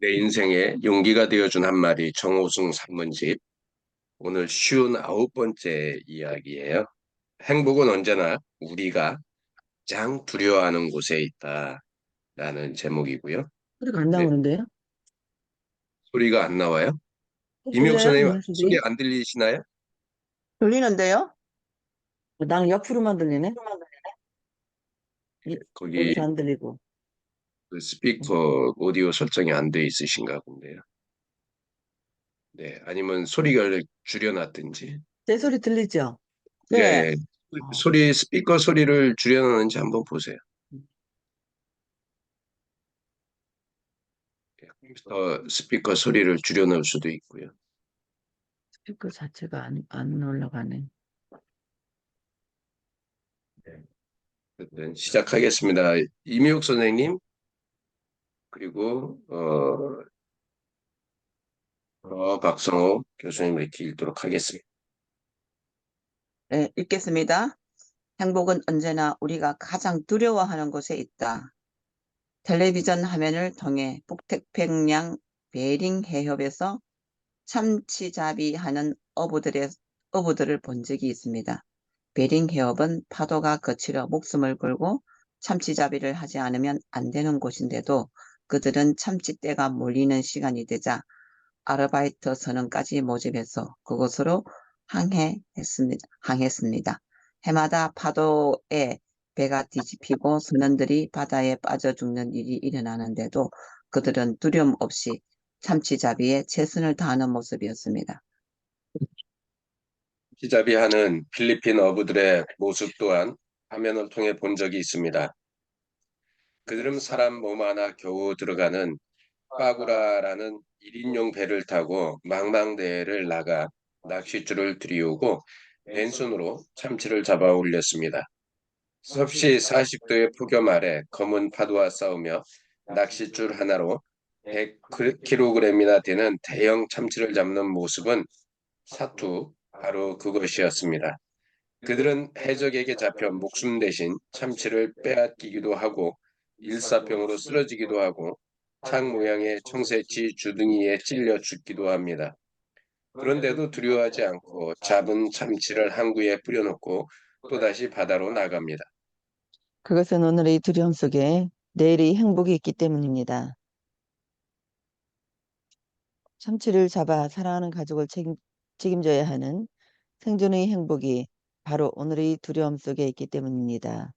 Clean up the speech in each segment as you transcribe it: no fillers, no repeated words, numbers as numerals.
내 인생에 용기가 되어준 한 마리 정호승 산문집. 오늘 59번째 이야기예요. 행복은 언제나 우리가 가장 두려워하는 곳에 있다라는 제목이고요. 소리가 안 네, 나오는데요? 소리가 안 나와요? 소리 임yok 들려요? 선생님 소리 윤수지? 안 들리시나요? 들리는데요? 나는 옆으로만 들리네? 네, 거기 여기서 안 들리고. 그 응. 스피커 오디오 설정이 안 돼 있으신가 본데요. 네, 아니면 소리를 줄여놨든지. 제 소리 들리죠? 네. 네, 어. 소리 스피커 소리를 줄여놨는지 한번 보세요. 컴퓨터 스피커 소리를 줄여놓을 수도 있고요. 스피커 자체가 안 올라가네. 네. 어쨌든 시작하겠습니다. 이미욱 선생님 그리고 박성호 교수님 이렇게 읽도록 하겠습니다. 네, 읽겠습니다. 행복은 언제나 우리가 가장 두려워하는 곳에 있다. 텔레비전 화면을 통해 북태평양 베링 해협에서 참치잡이 하는 어부들을 본 적이 있습니다. 베링 해협은 파도가 거칠어 목숨을 걸고 참치잡이를 하지 않으면 안 되는 곳인데도 그들은 참치떼가 몰리는 시간이 되자 아르바이트 선원까지 모집해서 그곳으로 항했습니다. 해마다 파도에 배가 뒤집히고 선원들이 바다에 빠져 죽는 일이 일어나는데도 그들은 두려움 없이 참치잡이에 최선을 다하는 모습이었습니다. 피자비하는 필리핀 어부들의 모습 또한 화면을 통해 본 적이 있습니다. 그들은 사람 몸 하나 겨우 들어가는 빠구라라는 1인용 배를 타고 망망대해를 나가 낚싯줄을 들이우고 맨손으로 참치를 잡아 올렸습니다. 섭씨 40도의 폭염 아래 검은 파도와 싸우며 낚싯줄 하나로 100kg이나 되는 대형 참치를 잡는 모습은 사투 바로 그것이었습니다. 그들은 해적에게 잡혀 목숨 대신 참치를 빼앗기기도 하고 일사병으로 쓰러지기도 하고 창 모양의 청새치 주둥이에 찔려 죽기도 합니다. 그런데도 두려워하지 않고 잡은 참치를 항구에 뿌려놓고 또다시 바다로 나갑니다. 그것은 오늘의 두려움 속에 내일의 행복이 있기 때문입니다. 참치를 잡아 사랑하는 가족을 책임져야 하는 생존의 행복이 바로 오늘의 두려움 속에 있기 때문입니다.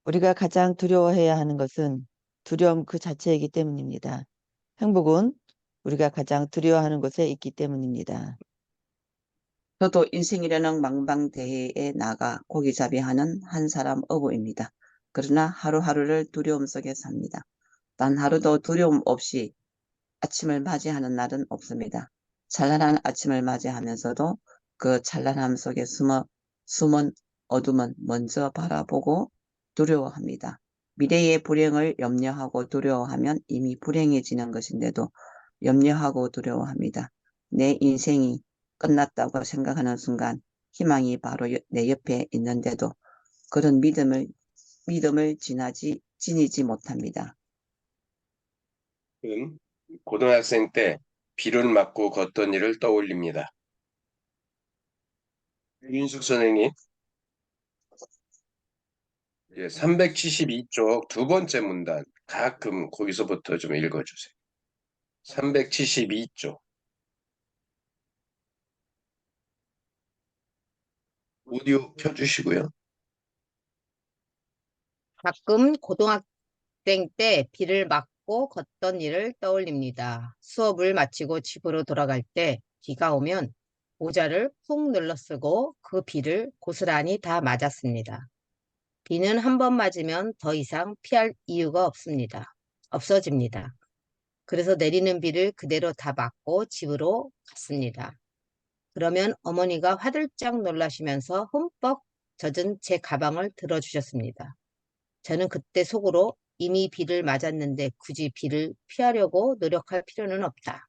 우리가 가장 두려워해야 하는 것은 두려움 그 자체이기 때문입니다. 행복은 우리가 가장 두려워하는 곳에 있기 때문입니다. 저도 인생이라는 망망대해에 나가 고기잡이하는 한 사람 어부입니다. 그러나 하루하루를 두려움 속에 삽니다. 단 하루도 두려움 없이 아침을 맞이하는 날은 없습니다. 찬란한 아침을 맞이하면서도 그 찬란함 속에 숨은 어둠은 먼저 바라보고 두려워합니다. 미래의 불행을 염려하고 두려워하면 이미 불행해지는 것인데도 염려하고 두려워합니다. 내 인생이 끝났다고 생각하는 순간 희망이 바로 내 옆에 있는데도 그런 믿음을 지니지 못합니다. 고등학생 때 비를 맞고 걷던 일을 떠올립니다. 윤숙 선생님, 372쪽 두 번째 문단 가끔 거기서부터 좀 읽어주세요. 372쪽 오디오 켜주시고요. 가끔 고등학생 때 비를 맞고 걷던 일을 떠올립니다. 수업을 마치고 집으로 돌아갈 때 비가 오면 모자를 푹 눌러 쓰고 그 비를 고스란히 다 맞았습니다. 비는 한 번 맞으면 더 이상 피할 이유가 없어집니다. 그래서 내리는 비를 그대로 다 맞고 집으로 갔습니다. 그러면 어머니가 화들짝 놀라시면서 흠뻑 젖은 제 가방을 들어주셨습니다. 저는 그때 속으로 이미 비를 맞았는데 굳이 비를 피하려고 노력할 필요는 없다.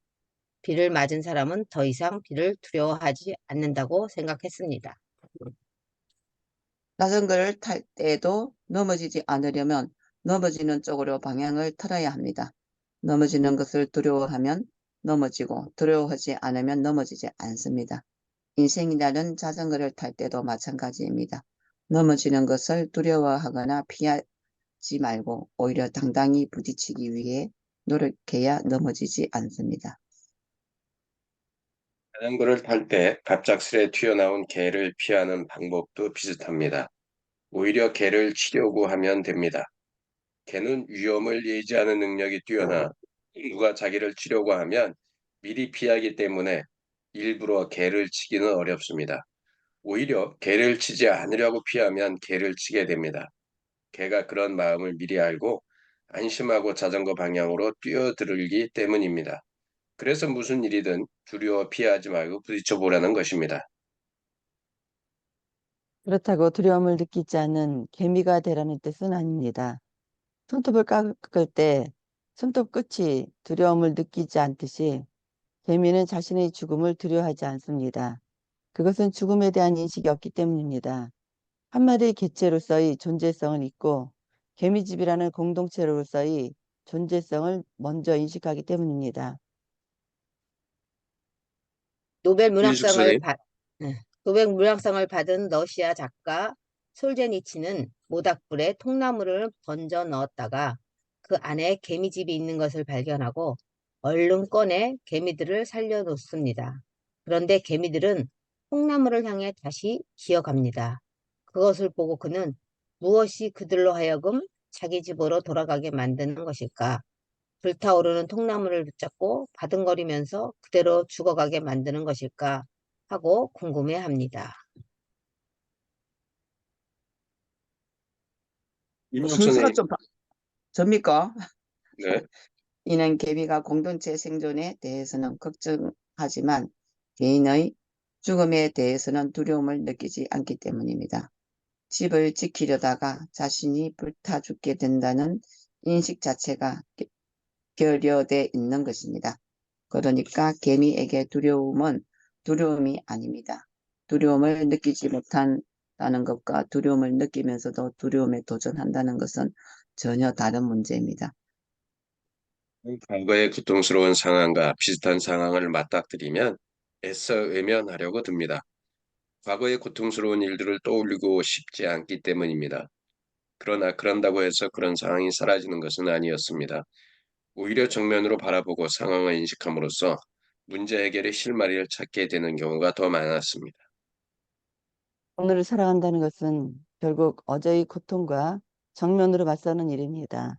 비를 맞은 사람은 더 이상 비를 두려워하지 않는다고 생각했습니다. 자전거를 탈 때에도 넘어지지 않으려면 넘어지는 쪽으로 방향을 틀어야 합니다. 넘어지는 것을 두려워하면 넘어지고 두려워하지 않으면 넘어지지 않습니다. 인생이라는 자전거를 탈 때도 마찬가지입니다. 넘어지는 것을 두려워하거나 피하지 말고 오히려 당당히 부딪히기 위해 노력해야 넘어지지 않습니다. 자전거를 탈 때 갑작스레 튀어나온 개를 피하는 방법도 비슷합니다. 오히려 개를 치려고 하면 됩니다. 개는 위험을 예지하는 능력이 뛰어나 누가 자기를 치려고 하면 미리 피하기 때문에 일부러 개를 치기는 어렵습니다. 오히려 개를 치지 않으려고 피하면 개를 치게 됩니다. 개가 그런 마음을 미리 알고 안심하고 자전거 방향으로 뛰어들기 때문입니다. 그래서 무슨 일이든 두려워 피하지 말고 부딪혀 보라는 것입니다. 그렇다고 두려움을 느끼지 않는 개미가 되라는 뜻은 아닙니다. 손톱을 깎을 때 손톱 끝이 두려움을 느끼지 않듯이 개미는 자신의 죽음을 두려워하지 않습니다. 그것은 죽음에 대한 인식이 없기 때문입니다. 한 마리의 개체로서의 존재성을 잊고 개미집이라는 공동체로서의 존재성을 먼저 인식하기 때문입니다. 노벨 이인숙 문학상을 선생님, 받, 네. 노벨 문학상을 받은 러시아 작가 솔제니치는 모닥불에 통나무를 던져 넣었다가 그 안에 개미집이 있는 것을 발견하고 얼른 꺼내 개미들을 살려놓습니다. 그런데 개미들은 통나무를 향해 다시 기어갑니다. 그것을 보고 그는 무엇이 그들로 하여금 자기 집으로 돌아가게 만드는 것일까? 불타오르는 통나무를 붙잡고 바둥거리면서 그대로 죽어가게 만드는 것일까 하고 궁금해합니다. 이민석 순서가 선생님, 좀 접니까? 네, 이는 개미가 공동체 생존에 대해서는 걱정하지만 개인의 죽음에 대해서는 두려움을 느끼지 않기 때문입니다. 집을 지키려다가 자신이 불타 죽게 된다는 인식 자체가 결여돼 있는 것입니다. 그러니까 개미에게 두려움은 두려움이 아닙니다. 두려움을 느끼지 못한다는 것과 두려움을 느끼면서도 두려움에 도전한다는 것은 전혀 다른 문제입니다. 과거의 고통스러운 상황과 비슷한 상황을 맞닥뜨리면 애써 외면하려고 듭니다. 과거의 고통스러운 일들을 떠올리고 싶지 않기 때문입니다. 그러나 그런다고 해서 그런 상황이 사라지는 것은 아니었습니다. 오히려 정면으로 바라보고 상황을 인식함으로써 문제 해결의 실마리를 찾게 되는 경우가 더 많았습니다. 오늘을 살아간다는 것은 결국 어제의 고통과 정면으로 맞서는 일입니다.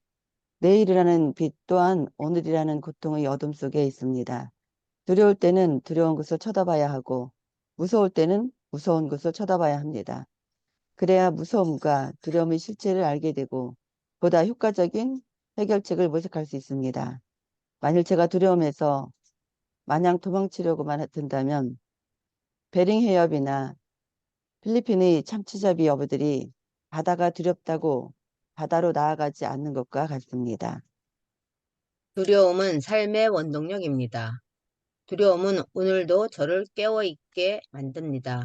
내일이라는 빛 또한 오늘이라는 고통의 어둠 속에 있습니다. 두려울 때는 두려운 것을 쳐다봐야 하고 무서울 때는 무서운 것을 쳐다봐야 합니다. 그래야 무서움과 두려움의 실체를 알게 되고 보다 효과적인 해결책을 모색할 수 있습니다. 만일 제가 두려움에서 마냥 도망치려고만 든다면 베링 해협이나 필리핀의 참치잡이 어부들이 바다가 두렵다고 바다로 나아가지 않는 것과 같습니다. 두려움은 삶의 원동력입니다. 두려움은 오늘도 저를 깨어있게 만듭니다.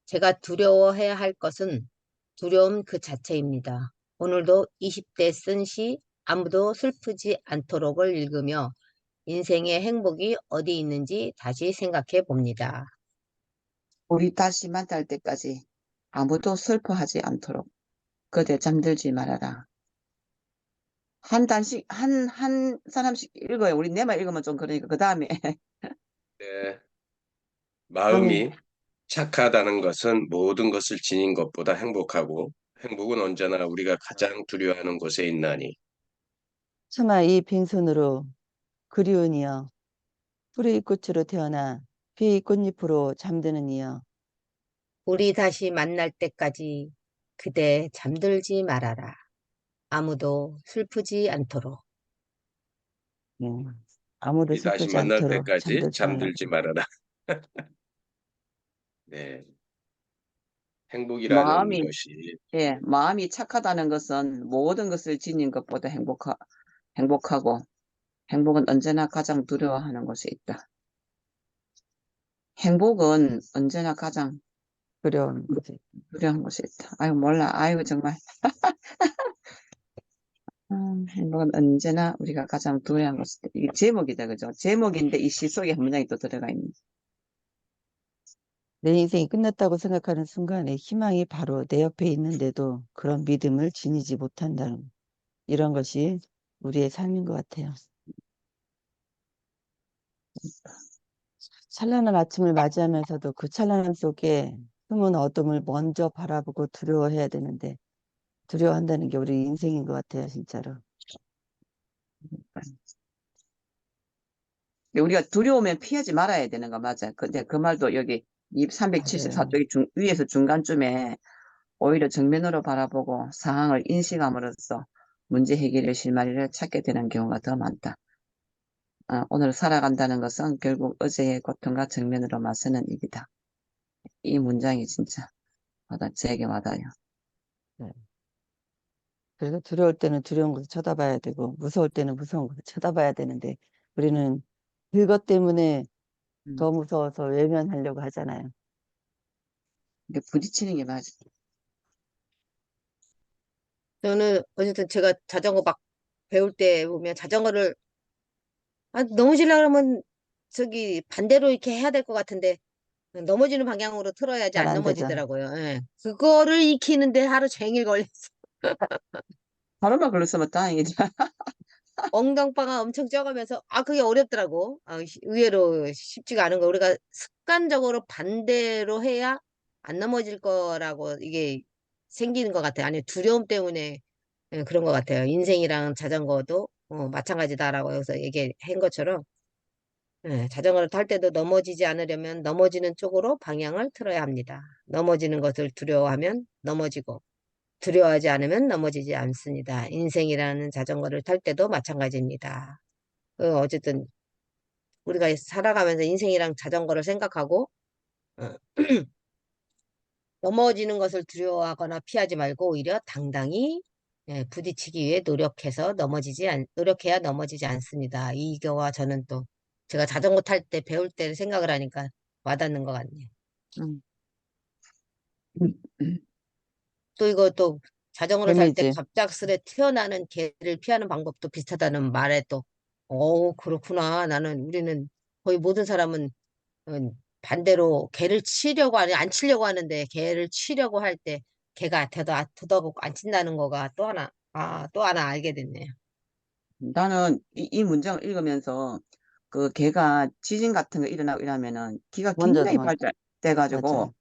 제가 두려워해야 할 것은 두려움 그 자체입니다. 오늘도 20대 쓴 시 아무도 슬프지 않도록을 읽으며 인생의 행복이 어디 있는지 다시 생각해 봅니다. 우리 다시 만날 때까지 아무도 슬퍼하지 않도록 그대 잠들지 말아라. 한 단씩, 한 사람씩 읽어요. 우리 내만 읽으면 좀 그러니까. 그 다음에 네, 그럼 마음이 착하다는 것은 모든 것을 지닌 것보다 행복하고 행복은 언제나 우리가 가장 두려워하는 곳에 있나니. 차마 이 빈손으로 그리운 이여 풀의 꽃으로 태어나 비의 꽃잎으로 잠드는 이여 우리 다시 만날 때까지 그대 잠들지 말아라. 아무도 슬프지 않도록. 예. 아무도 우리 다시 슬프지 만날 않도록 때까지 잠들지 말라고. 잠들지 말아라. 네, 행복이라는 마음이, 것이 마음이 착하다는 것은 모든 것을 지닌 것보다 행복하고 행복은 언제나 가장 두려워하는 것이 있다. 행복은 언제나 가장 두려운 거지. 두려운 것이 있다. 아유, 몰라. 아유, 정말. 행복은 언제나 우리가 가장 두려운 것을 이게 제목이다, 그죠? 제목인데 이 시 속에 한 문장이 또 들어가 있는. 내 인생이 끝났다고 생각하는 순간에 희망이 바로 내 옆에 있는데도 그런 믿음을 지니지 못한다는 이런 것이 우리의 삶인 것 같아요. 찬란한 아침을 맞이하면서도 그 찬란함 속에 숨은 어둠을 먼저 바라보고 두려워해야 되는데 두려워한다는 게 우리 인생인 것 같아요, 진짜로. 우리가 두려우면 피하지 말아야 되는 거 맞아요. 근데 그 말도 여기 이 맞아요. 374쪽이 위에서 중간쯤에 오히려 정면으로 바라보고 상황을 인식함으로써 문제 해결의 실마리를 찾게 되는 경우가 더 많다. 오늘 살아간다는 것은 결국 어제의 고통과 정면으로 맞서는 일이다. 이 문장이 진짜 제게 와닿아요. 네. 그래서 두려울 때는 두려운 것을 쳐다봐야 되고 무서울 때는 무서운 것을 쳐다봐야 되는데 우리는 그것 때문에 음, 더 무서워서 외면하려고 하잖아요. 이게 부딪히는 게 맞아. 저는 어쨌든 제가 자전거 막 배울 때 보면 자전거를 넘어지려고 그러면 저기 반대로 이렇게 해야 될 것 같은데 넘어지는 방향으로 틀어야지 잘 안 안 되죠. 넘어지더라고요. 예. 그거를 익히는데 하루 종일 걸렸어. 바로만 걸렸으면 다행이지. 엉덩방아 엄청 쪄가면서 그게 어렵더라고. 의외로 쉽지가 않은 거. 우리가 습관적으로 반대로 해야 안 넘어질 거라고 이게 생기는 것 같아요. 아니 두려움 때문에 그런 것 같아요. 인생이랑 자전거도 마찬가지다라고 여기서 얘기한 것처럼 자전거를 탈 때도 넘어지지 않으려면 넘어지는 쪽으로 방향을 틀어야 합니다. 넘어지는 것을 두려워하면 넘어지고 두려워하지 않으면 넘어지지 않습니다. 인생이라는 자전거를 탈 때도 마찬가지입니다. 어쨌든 우리가 살아가면서 인생이랑 자전거를 생각하고 어, 넘어지는 것을 두려워하거나 피하지 말고 오히려 당당히 부딪히기 위해 노력해야 넘어지지 않습니다. 이거와 저는 또 제가 자전거 탈 때 배울 때 생각을 하니까 와닿는 것 같네요. 음. 음. 또 이거 또 자전거를 탈 때 재미있지? 갑작스레 튀어나오는 개를 피하는 방법도 비슷하다는 말에 또, 그렇구나. 우리는 거의 모든 사람은 어, 반대로 개를 치려고 안 치려고 하는데 개를 치려고 할 때 개가 더더욱 안 친다는 거가 또 하나 알게 됐네요. 나는 이 문장을 읽으면서 그 걔가 지진 같은 거 일어나고 이러면은 기가 먼저 굉장히 도망, 발달돼가지고 맞아.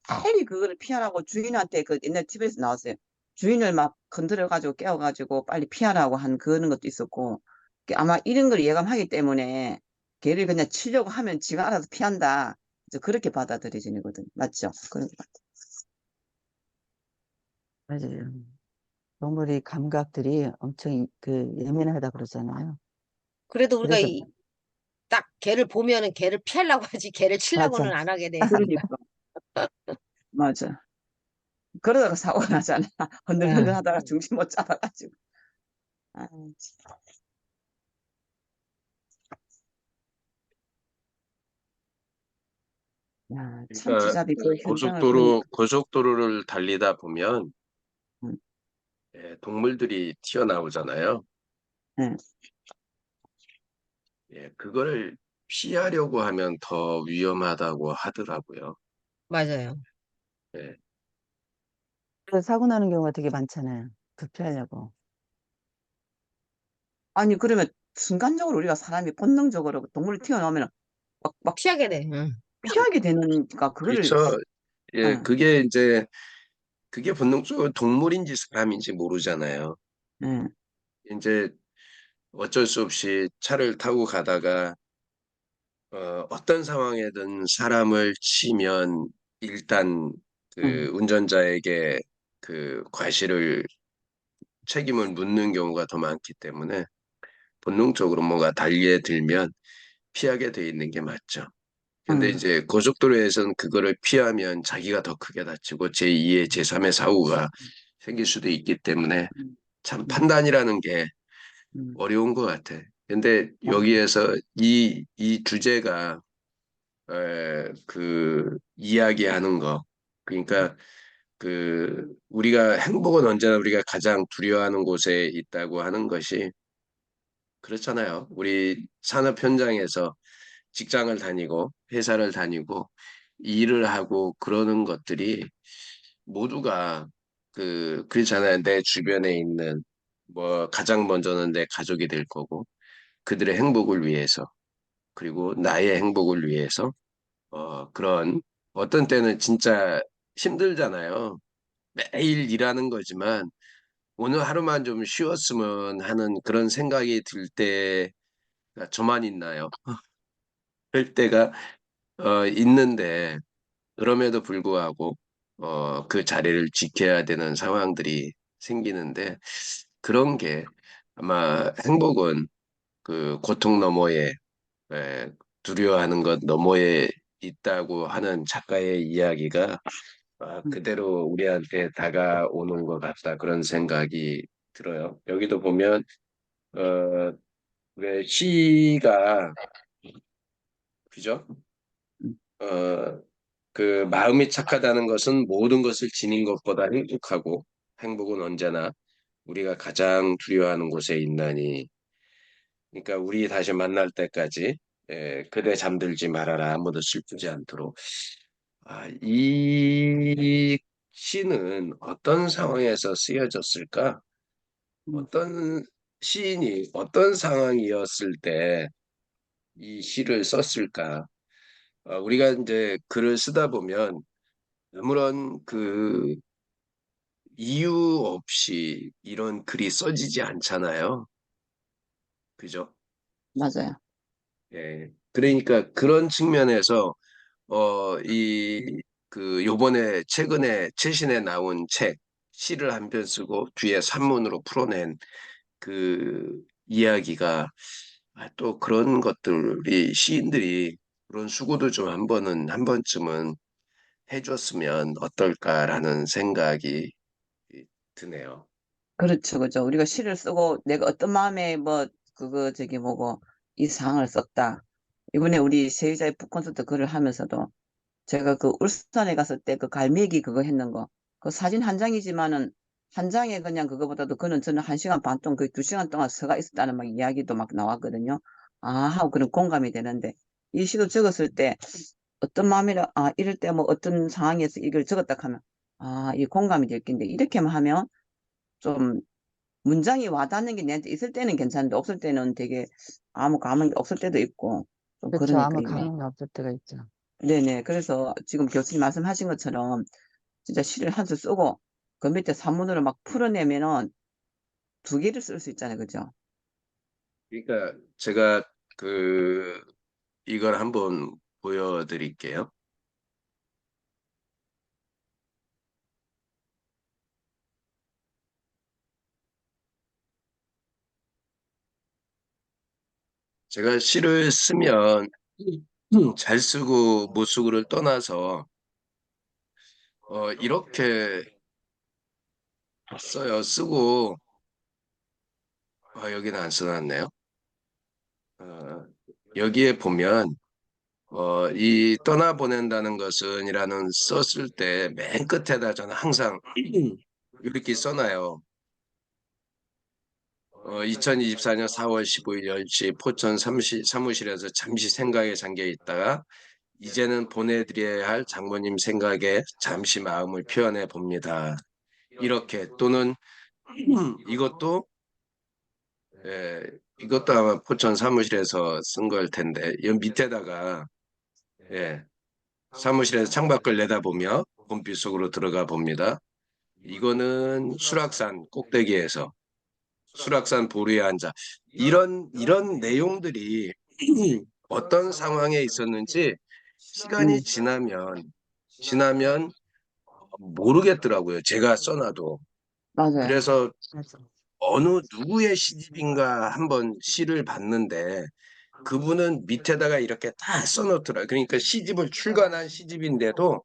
빨리 그거를 피하라고 주인한테 그 옛날 TV에서 나왔어요. 주인을 막 건드려가지고 깨워가지고 빨리 피하라고 한 그런 것도 있었고 아마 이런 걸 예감하기 때문에 걔를 그냥 치려고 하면 지가 알아서 피한다. 이제 그렇게 받아들여지거든. 맞죠? 그런 것 같아. 맞아요. 동물의 감각들이 엄청 예민하다 그러잖아요. 그래도 우리가 그래서 딱 개를 보면은 개를 피하려고 하지 개를 치려고는 맞아. 안 하게 돼 있으니까. 그러니까 맞아. 그러다가 사고 나잖아. 흔들흔들 네. 하다가 중심 못 잡아가지고. 아, 야, 그러니까 참치잡이 그 현장을 보니까. 고속도로를 달리다 보면 음, 동물들이 튀어나오잖아요. 네. 그걸 피하려고 하면 더 위험하다고 하더라고요. 맞아요. 예, 그래서 사고 나는 경우가 되게 많잖아요. 급피하려고. 아니, 그러면 순간적으로 우리가 사람이 본능적으로 동물을 튀어나오면 막 피하게 돼. 응. 피하게 되니까 그거를, 그렇죠. 응, 그게 본능적으로 동물인지 사람인지 모르잖아요. 응, 이제 어쩔 수 없이 차를 타고 가다가 어떤 상황에든 사람을 치면 일단 그 응, 운전자에게 그 책임을 묻는 경우가 더 많기 때문에 본능적으로 뭐가 달려들면 피하게 돼 있는 게 맞죠. 근데 응, 이제 고속도로에서는 그거를 피하면 자기가 더 크게 다치고 제2의 제3의 사고가 생길 수도 있기 때문에 응, 참 응, 판단이라는 게 응, 어려운 것 같아. 근데 맞아. 여기에서 이 주제가 그 이야기하는 거 그러니까 우리가 행복은 언제나 우리가 가장 두려워하는 곳에 있다고 하는 것이 그렇잖아요. 우리 산업 현장에서 직장을 다니고 회사를 다니고 일을 하고 그러는 것들이 모두가 그렇잖아요. 내 주변에 있는 뭐 가장 먼저는 내 가족이 될 거고 그들의 행복을 위해서 그리고 나의 행복을 위해서 그런 어떤 때는 진짜 힘들잖아요. 매일 일하는 거지만 오늘 하루만 좀 쉬었으면 하는 그런 생각이 들 때가 저만 있나요? 그럴 때가 있는데 그럼에도 불구하고 그 자리를 지켜야 되는 상황들이 생기는데 그런 게 아마 행복은 그 고통 너머에 에, 두려워하는 것 너머에 있다고 하는 작가의 이야기가 그대로 우리한테 다가오는 것 같다 그런 생각이 들어요. 여기도 보면 어, 왜 시가 그죠? 음, 어, 그 마음이 착하다는 것은 모든 것을 지닌 것보다 행복하고 행복은 언제나 우리가 가장 두려워하는 곳에 있나니 그러니까 우리 다시 만날 때까지 그대 잠들지 말아라 아무도 슬프지 않도록 이 시는 어떤 상황에서 쓰여졌을까? 음, 어떤 시인이 어떤 상황이었을 때 이 시를 썼을까? 우리가 이제 글을 쓰다 보면 아무런 이유 없이 이런 글이 써지지 않잖아요. 그죠? 맞아요. 예. 그러니까 그런 측면에서 요번에 최근에 최신에 나온 책 시를 한 편 쓰고 뒤에 산문으로 풀어낸 그 이야기가 또 그런 것들이 시인들이 그런 수고도 좀 한 번쯤은 해줬으면 어떨까라는 생각이 드네요. 그렇죠, 그죠. 우리가 시를 쓰고 내가 어떤 마음에 뭐 그거 저기 뭐고 이 상을 썼다. 이번에 우리 세의자의 북콘서트 글을 하면서도 제가 그 울산에 갔을 때 그 갈매기 그거 했는 거. 그 사진 한 장이지만은 한 장에 그냥 그거보다도 그는 저는 1시간 반 동안 거의 2시간 동안 서가 있었다는 막 이야기도 막 나왔거든요. 아, 하고 그런 공감이 되는데 이 시도 적었을 때 어떤 마음이라 이럴 때 뭐 어떤 상황에서 이걸 적었다 하면 이 공감이 될 텐데 이렇게만 하면 좀 문장이 와닿는 게 내한테 있을 때는 괜찮은데 없을 때는 되게 아무 감흥이 없을 때도 있고 좀 그렇죠. 그러니까 아무 있네. 감흥이 없을 때가 있죠. 네네. 그래서 지금 교수님 말씀하신 것처럼 진짜 시를 한 줄 쓰고 그 밑에 산문으로 막 풀어내면은 2개를 쓸 수 있잖아요. 그죠? 그러니까 제가 그 이걸 한번 보여드릴게요. 제가 시를 쓰면 잘 쓰고 못 쓰고를 떠나서 이렇게 써요. 쓰고 여기는 안 써놨네요. 어, 여기에 보면 이 떠나보낸다는 것은이라는 썼을 때 맨 끝에다 저는 항상 이렇게 써놔요. 2024년 4월 15일 10시 포천 사무실에서 잠시 생각에 잠겨 있다가 이제는 보내드려야 할 장모님 생각에 잠시 마음을 표현해 봅니다. 이렇게 또는 이것도 이것도 아마 포천 사무실에서 쓴 걸 텐데 이 밑에다가 예, 사무실에서 창밖을 내다보며 봄빛 속으로 들어가 봅니다. 이거는 수락산 꼭대기에서 수락산 보루에 앉아 이런 내용들이 어떤 상황에 있었는지 시간이 음, 지나면 모르겠더라고요. 제가 써놔도. 맞아요. 그래서 맞아. 어느 누구의 시집인가 한번 시를 봤는데 그분은 밑에다가 이렇게 다 써놓더라. 그러니까 시집을 출간한 시집인데도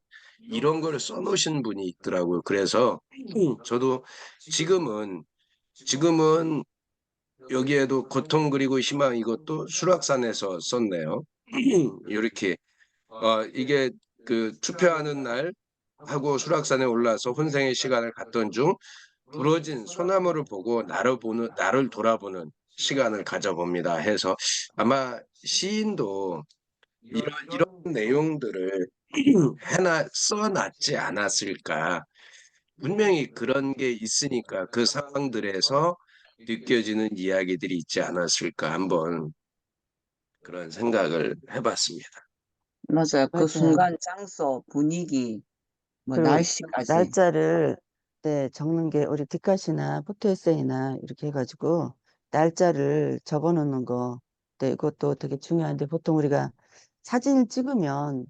이런 걸 써놓으신 분이 있더라고요. 그래서 저도 지금은 지금은 여기에도 고통 그리고 희망 이것도 수락산에서 썼네요. 이렇게 이게 그 투표하는 날 하고 수락산에 올라서 혼생의 시간을 갖던 중 부러진 소나무를 보고 나를 돌아보는 시간을 가져봅니다 해서 아마 시인도 이런 내용들을 써놨지 않았을까. 분명히 그런 게 있으니까 그 상황들에서 느껴지는 이야기들이 있지 않았을까 한번 그런 생각을 해봤습니다. 맞아요. 그 맞아요. 순간, 장소, 분위기, 뭐 그리고 날씨까지. 날짜를 네, 적는 게 우리 디카시나 포토에세이나 이렇게 해가지고 날짜를 적어 놓는 거. 네, 이것도 되게 중요한데 보통 우리가 사진을 찍으면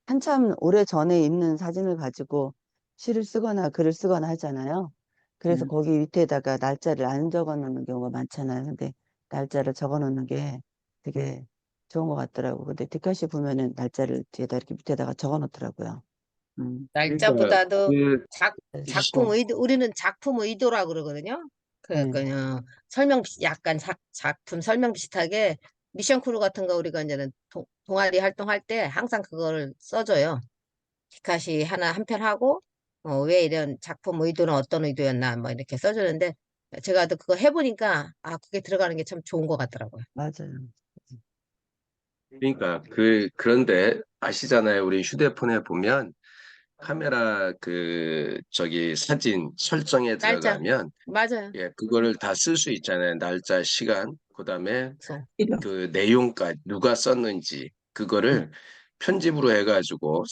한참 오래 전에 있는 사진을 가지고 시를 쓰거나 글을 쓰거나 하잖아요. 그래서 음. 거기 밑에다가 날짜를 안 적어 놓는 경우가 많잖아요. 근데 날짜를 적어 놓는 게 되게 좋은 것 같더라고요. 근데 디카시 보면은 날짜를 뒤에다 이렇게 밑에다가 적어 놓더라고요. 그러니까 날짜보다도 그 네. 작품 의도, 우리는 작품 의도라 그러거든요. 네. 그냥 약간 작품 설명 비슷하게 미션 크루 같은 거 우리가 이제는 동아리 활동할 때 항상 그걸 써줘요. 디카시 하나 한 편 하고 왜 이런 작품 의도는 어떤 의도였나 뭐 이렇게 써주는데 제가 또 그거 해보니까 그게 들어가는 게 참 좋은 것 같더라고요. 맞아요. 그러니까 그런데 아시잖아요. 우리 휴대폰에 보면 카메라 저기 사진 설정에 날짜 들어가면 맞아요. 예, 그거를 다 쓸 수 있잖아요. 날짜, 시간, 그다음에 그래서 이름. 그 내용까지 누가 썼는지 그거를 편집으로 해가지고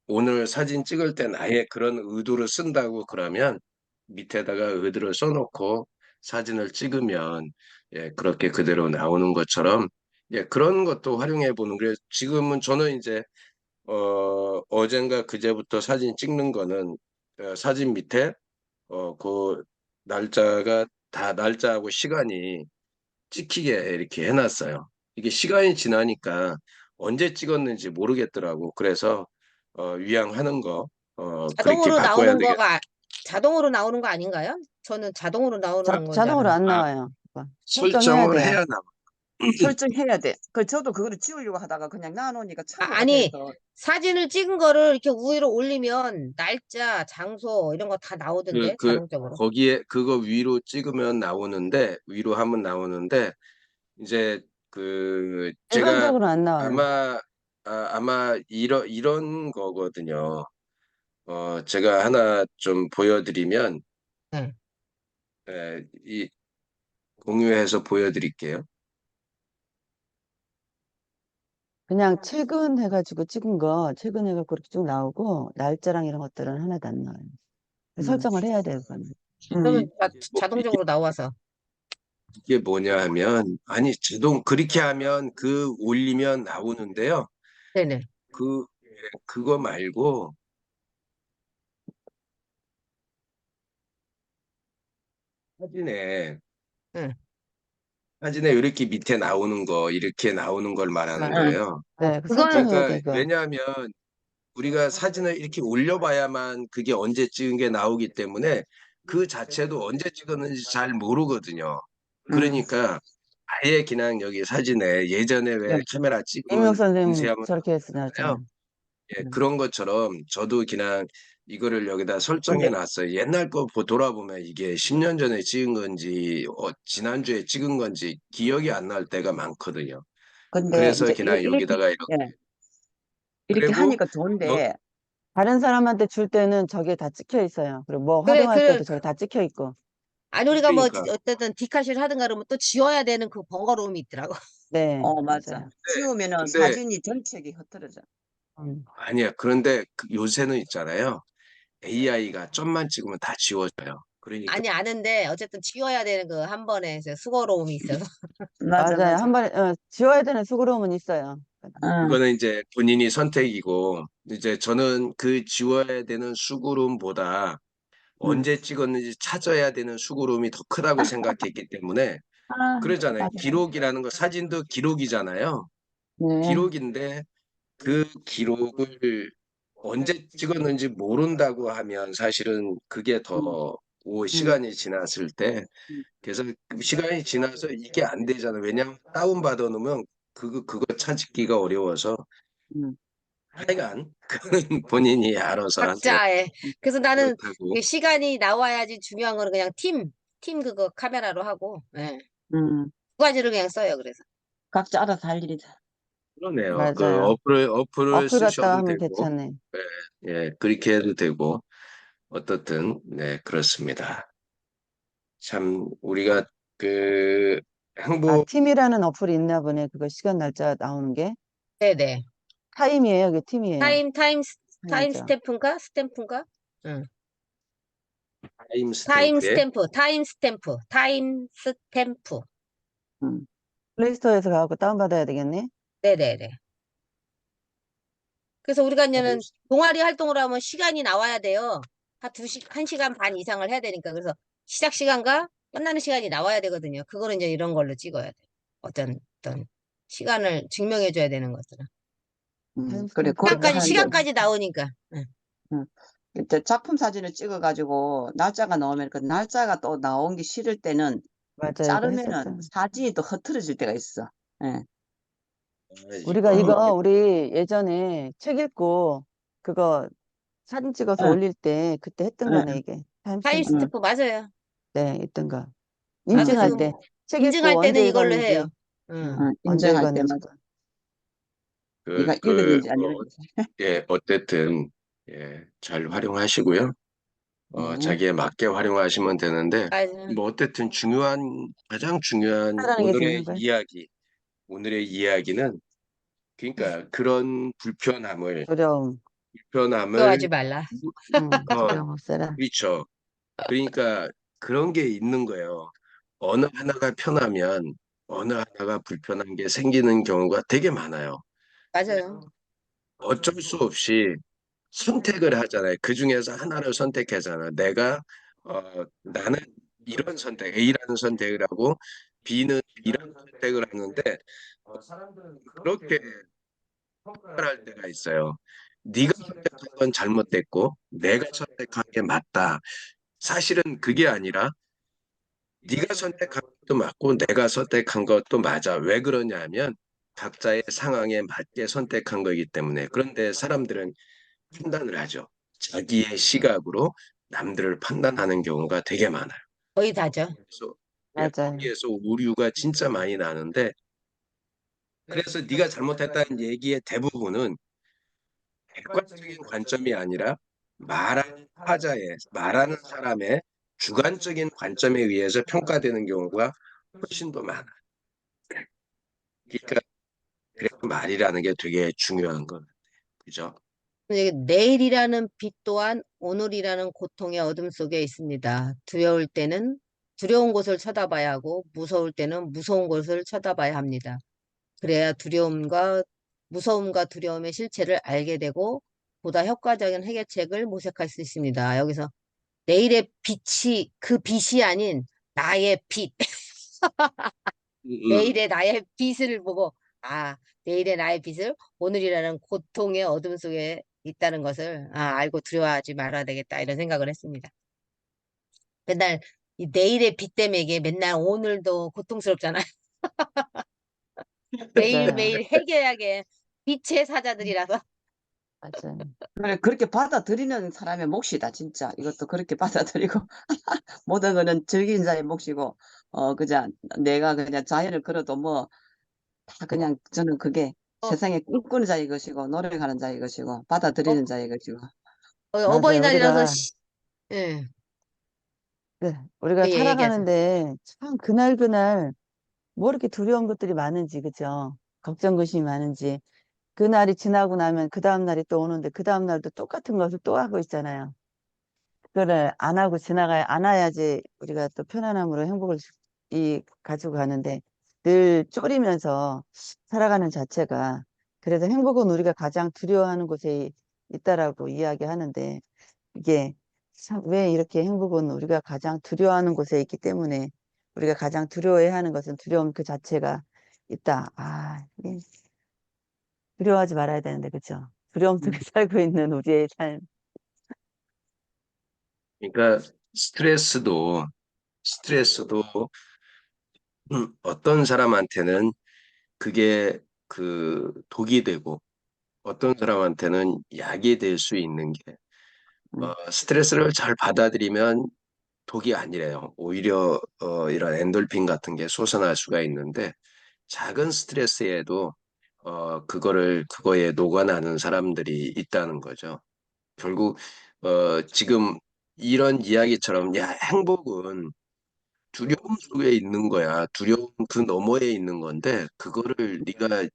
오늘 사진 찍을 땐 아예 그런 의도를 쓴다고 그러면 밑에다가 의도를 써놓고 사진을 찍으면 예, 그렇게 그대로 나오는 것처럼 예, 그런 것도 활용해 보는 게 지금은 저는 이제 어젠가 그제부터 사진 찍는 거는 사진 밑에 그 날짜가 다 날짜하고 시간이 찍히게 이렇게 해놨어요. 이게 시간이 지나니까 언제 찍었는지 모르겠더라고. 그래서 위양하는 거 그렇게 자동으로 바꿔야 나오는 되겠. 거가 자동으로 나오는 거 아닌가요? 저는 자동으로 나오는 건 줄 자동으로 알았는데. 안 아, 나와요. 설정해야 설정을 돼요. 해야 나와. 설정해야 돼. 저도 그거를 지우려고 하다가 그냥 놔놓으니까 참고가 아니, 돼서. 사진을 찍은 거를 이렇게 위로 올리면 날짜, 장소 이런 거 다 그, 나오던데 그, 자동적으로. 거기에 그거 위로 찍으면 나오는데 위로 하면 나오는데 이제 제가 일반적으로 안 나와요. 아마 이런 거거든요. 제가 하나 좀 보여드리면 네. 이 공유해서 보여드릴게요. 그냥 최근 해가지고 찍은 거, 최근 해가지고 그렇게 쭉 나오고, 날짜랑 이런 것들은 하나도 안 나와요. 음. 설정을 해야 돼요, 그거는. 그러면 이게, 자동적으로 나와서. 이게 뭐냐 하면 아니 그렇게 하면 올리면 나오는데요. 네네. 그거 말고 사진에 응. 사진에 이렇게 밑에 나오는 거 이렇게 나오는 걸 말하는 맞아요. 거예요. 네, 그 그거는 설정해야 돼, 그러니까 이거. 왜냐하면 우리가 사진을 이렇게 올려봐야만 그게 언제 찍은 게 나오기 때문에 그 자체도 언제 찍었는지 잘 모르거든요. 음. 그러니까 아예 그냥 여기 사진에 예전에 왜 네. 카메라 임용 찍으면 선생님 인쇄하면 저렇게 나오잖아요. 했었잖아요. 예, 그런 것처럼 저도 그냥 이거를 여기다 설정해 근데, 놨어요. 옛날 거 돌아보면 이게 10년 전에 찍은 건지 지난주에 찍은 건지 기억이 안 날 때가 많거든요. 근데 그래서 이제 그냥 이렇게, 여기다가 이렇게 예, 이렇게 그리고 하니까 여, 좋은데, 다른 사람한테 줄 때는 저게 다 찍혀 있어요. 그리고 뭐 그래, 활용할 때도 저게 다 찍혀 있고. 아니 우리가 뭐 그러니까 어쨌든 디카시를 하든가 그러면 또 지워야 되는 그 번거로움이 있더라고. 네, 맞아. 맞아요. 지우면은 근데 사진이 전체가 흩어져. 음. 아니야. 그런데 요새는 있잖아요. AI가 좀만 찍으면 다 지워져요. 그러니까 아니 아는데 어쨌든 지워야 되는 그 한 번에 이제 수고로움이 있어서. 맞아, 맞아요. 맞아. 한 번에, 지워야 되는 수고로움은 있어요. 응, 그거는 이제 본인이 선택이고 이제 저는 그 지워야 되는 수고로움보다 응. 언제 찍었는지 찾아야 되는 수고로움이 더 크다고 생각했기 때문에 그러잖아요. 맞아. 기록이라는 거 사진도 기록이잖아요. 네. 기록인데 그 기록을 언제 찍었는지 모른다고 하면 사실은 그게 응, 더 응, 시간이 지났을 때 응, 그래서 그 시간이 지나서 이게 안 되잖아요. 왜냐하면 다운받아 놓으면 그거 찾기가 어려워서 응. 하여간 그건 본인이 알아서 하세요. 각자의. 그래서 나는 그렇다고. 그 시간이 나와야지 중요한 거는 그냥 팀 그거 카메라로 하고, 예. 음, 두 가지를 그냥 써요, 그래서. 각자 알아서 할 일이다. 그러네요. 그 맞아요. 어플을 어플 갖다가 쓰셔도 하면 되고, 괜찮네. 예, 그렇게 해도 되고, 어떻든, 네, 그렇습니다. 참, 우리가 그 아, 행복, 팀이라는 어플이 있나 보네. 그거 시간 날짜 나오는 게. 네네. 타임이에요. 그게 팀이에요. 타임 타임이죠. 스탬프인가? 응. 타임 스탬프에 타임 스탬프. 음, 플레이스토어에서 가고 다운받아야 되겠네. 네네네. 그래서 우리가 타임 이제는 동아리 활동을 하면 시간이 나와야 돼요. 한 시간 반 이상을 해야 되니까. 그래서 시작 시간과 끝나는 시간이 나와야 되거든요. 그거는 이제 이런 걸로 찍어야 돼. 어떤 시간을 증명해줘야 되는 것들은. 타임 그래, 스탬프 그렇게 그거 하는데, 시간까지 나오니까. 응. 음, 이제 작품 사진을 찍어가지고 날짜가 나오면 그 날짜가 또 나온 게 싫을 때는 맞아요. 이거 자르면은 했었죠. 사진이 또 흐트러질 때가 있어. 예. 우리가 이거, 우리 예전에 책 읽고 그거 사진 찍어서 응, 올릴 때 그때 했던 응, 거네, 이게. 타임 타임 스탬프. 응, 스탬프 맞아요. 네, 있던 거. 응, 인증할 지금 때. 그리고, 책 읽고 인증할 때는 언제 이걸로 해요. 읽었는지, 응. 응, 언제 인증할 때 읽었는지. 맞아. 네가 그, 읽었는지 안 읽었는지. 예, 어쨌든, 예, 잘 활용하시고요. 네. 자기에 맞게 활용하시면 되는데, 맞아요. 뭐, 어쨌든 가장 중요한 하라는 게 중요한 거예요. 오늘의 이야기는, 그러니까 그런 두려움. 불편함을, 걱정하지 말라. 어, 두려움 없애라. 그렇죠. 그러니까 그런 게 있는 거예요. 어느 하나가 편하면 어느 하나가 불편한 게 생기는 경우가 되게 많아요. 맞아요. 어쩔 수 없이 선택을 하잖아요. 그 중에서 하나를 선택하잖아. 나는 이런 선택, A라는 선택을 하고 B는 B라는 선택을 하는데 사람들은 그렇게 평가할 때가 있어요. 네가 선택한 건 잘못됐고 내가 선택한 게 맞다. 사실은 그게 아니라 네가 선택한 것도 맞고 내가 선택한 것도 맞아. 왜 그러냐면 각자의 상황에 맞게 선택한 거기 때문에. 그런데 사람들은 판단을 하죠. 자기의 시각으로 남들을 판단하는 경우가 되게 많아요. 거의 다죠. 그래서 예, 맞아요. 거기에서 오류가 진짜 많이 나는데 그래서 네가 잘못했다는 얘기의 대부분은 객관적인 관점이 아니라 말하는 사람의 주관적인 관점에 의해서 평가되는 경우가 훨씬 더 많아요. 그러니까 그래서 말이라는 게 되게 중요한 것 같아요. 그죠? 내일이라는 빛 또한 오늘이라는 고통의 어둠 속에 있습니다. 두려울 때는 두려운 곳을 쳐다봐야 하고 무서울 때는 무서운 곳을 쳐다봐야 합니다. 그래야 무서움과 두려움의 실체를 알게 되고 보다 효과적인 해결책을 모색할 수 있습니다. 여기서 내일의 빛이 그 빛이 아닌 나의 빛, 음, 음. 내일의 나의 빛을 보고 내일의 나의 빛을 오늘이라는 고통의 어둠 속에 있다는 것을 알고 두려워하지 말아야 되겠다 이런 생각을 했습니다. 맨날 이 내일의 빛 때문에 이게 맨날 오늘도 고통스럽잖아요. 맞아요. 매일매일 해결하게 빛의 사자들이라서. 맞아요. 그래, 그렇게 받아들이는 사람의 몫이다, 진짜. 이것도 그렇게 받아들이고, 모든 거는 즐기는 자의 몫이고, 그냥 내가 그냥 자연을 걸어도 뭐, 다 그냥 저는 그게 어, 세상에 꿈꾸는 자의 것이고, 노력하는 자의 것이고, 어, 받아들이는 자의 것이고. 맞아요. 어버이날이라서 예, 우리가 얘기하세요. 살아가는데 참 그날 뭐 이렇게 두려운 것들이 많은지, 그죠? 걱정, 근심이 많은지. 그날이 지나고 나면 그 다음 날이 또 오는데 그 다음 날도 똑같은 것을 또 하고 있잖아요. 그거를 안 하고 안 와야지 우리가 또 편안함으로 가지고 가는데 늘 졸이면서 살아가는 자체가 그래서 행복은 우리가 가장 두려워하는 곳에 있다라고 이야기하는데 이게 참 왜 이렇게 행복은 우리가 가장 두려워하는 곳에 있기 때문에 우리가 가장 두려워해야 하는 것은 두려움 그 자체가 있다. 이게 두려워하지 말아야 되는데, 그죠? 두려움 속에 음, 살고 있는 우리의 삶. 그러니까 스트레스도 어떤 사람한테는 그게 그 독이 되고 어떤 사람한테는 약이 될 수 있는 게 음, 스트레스를 잘 받아들이면 독이 아니래요. 오히려 이런 엔돌핀 같은 게 솟아날 수가 있는데 작은 스트레스에도 그거에 녹아나는 사람들이 있다는 거죠. 결국 지금 이런 이야기처럼 야, 행복은 두려움 속에 있는 거야. 두려움 그 너머에 있는 건데 그거를 네가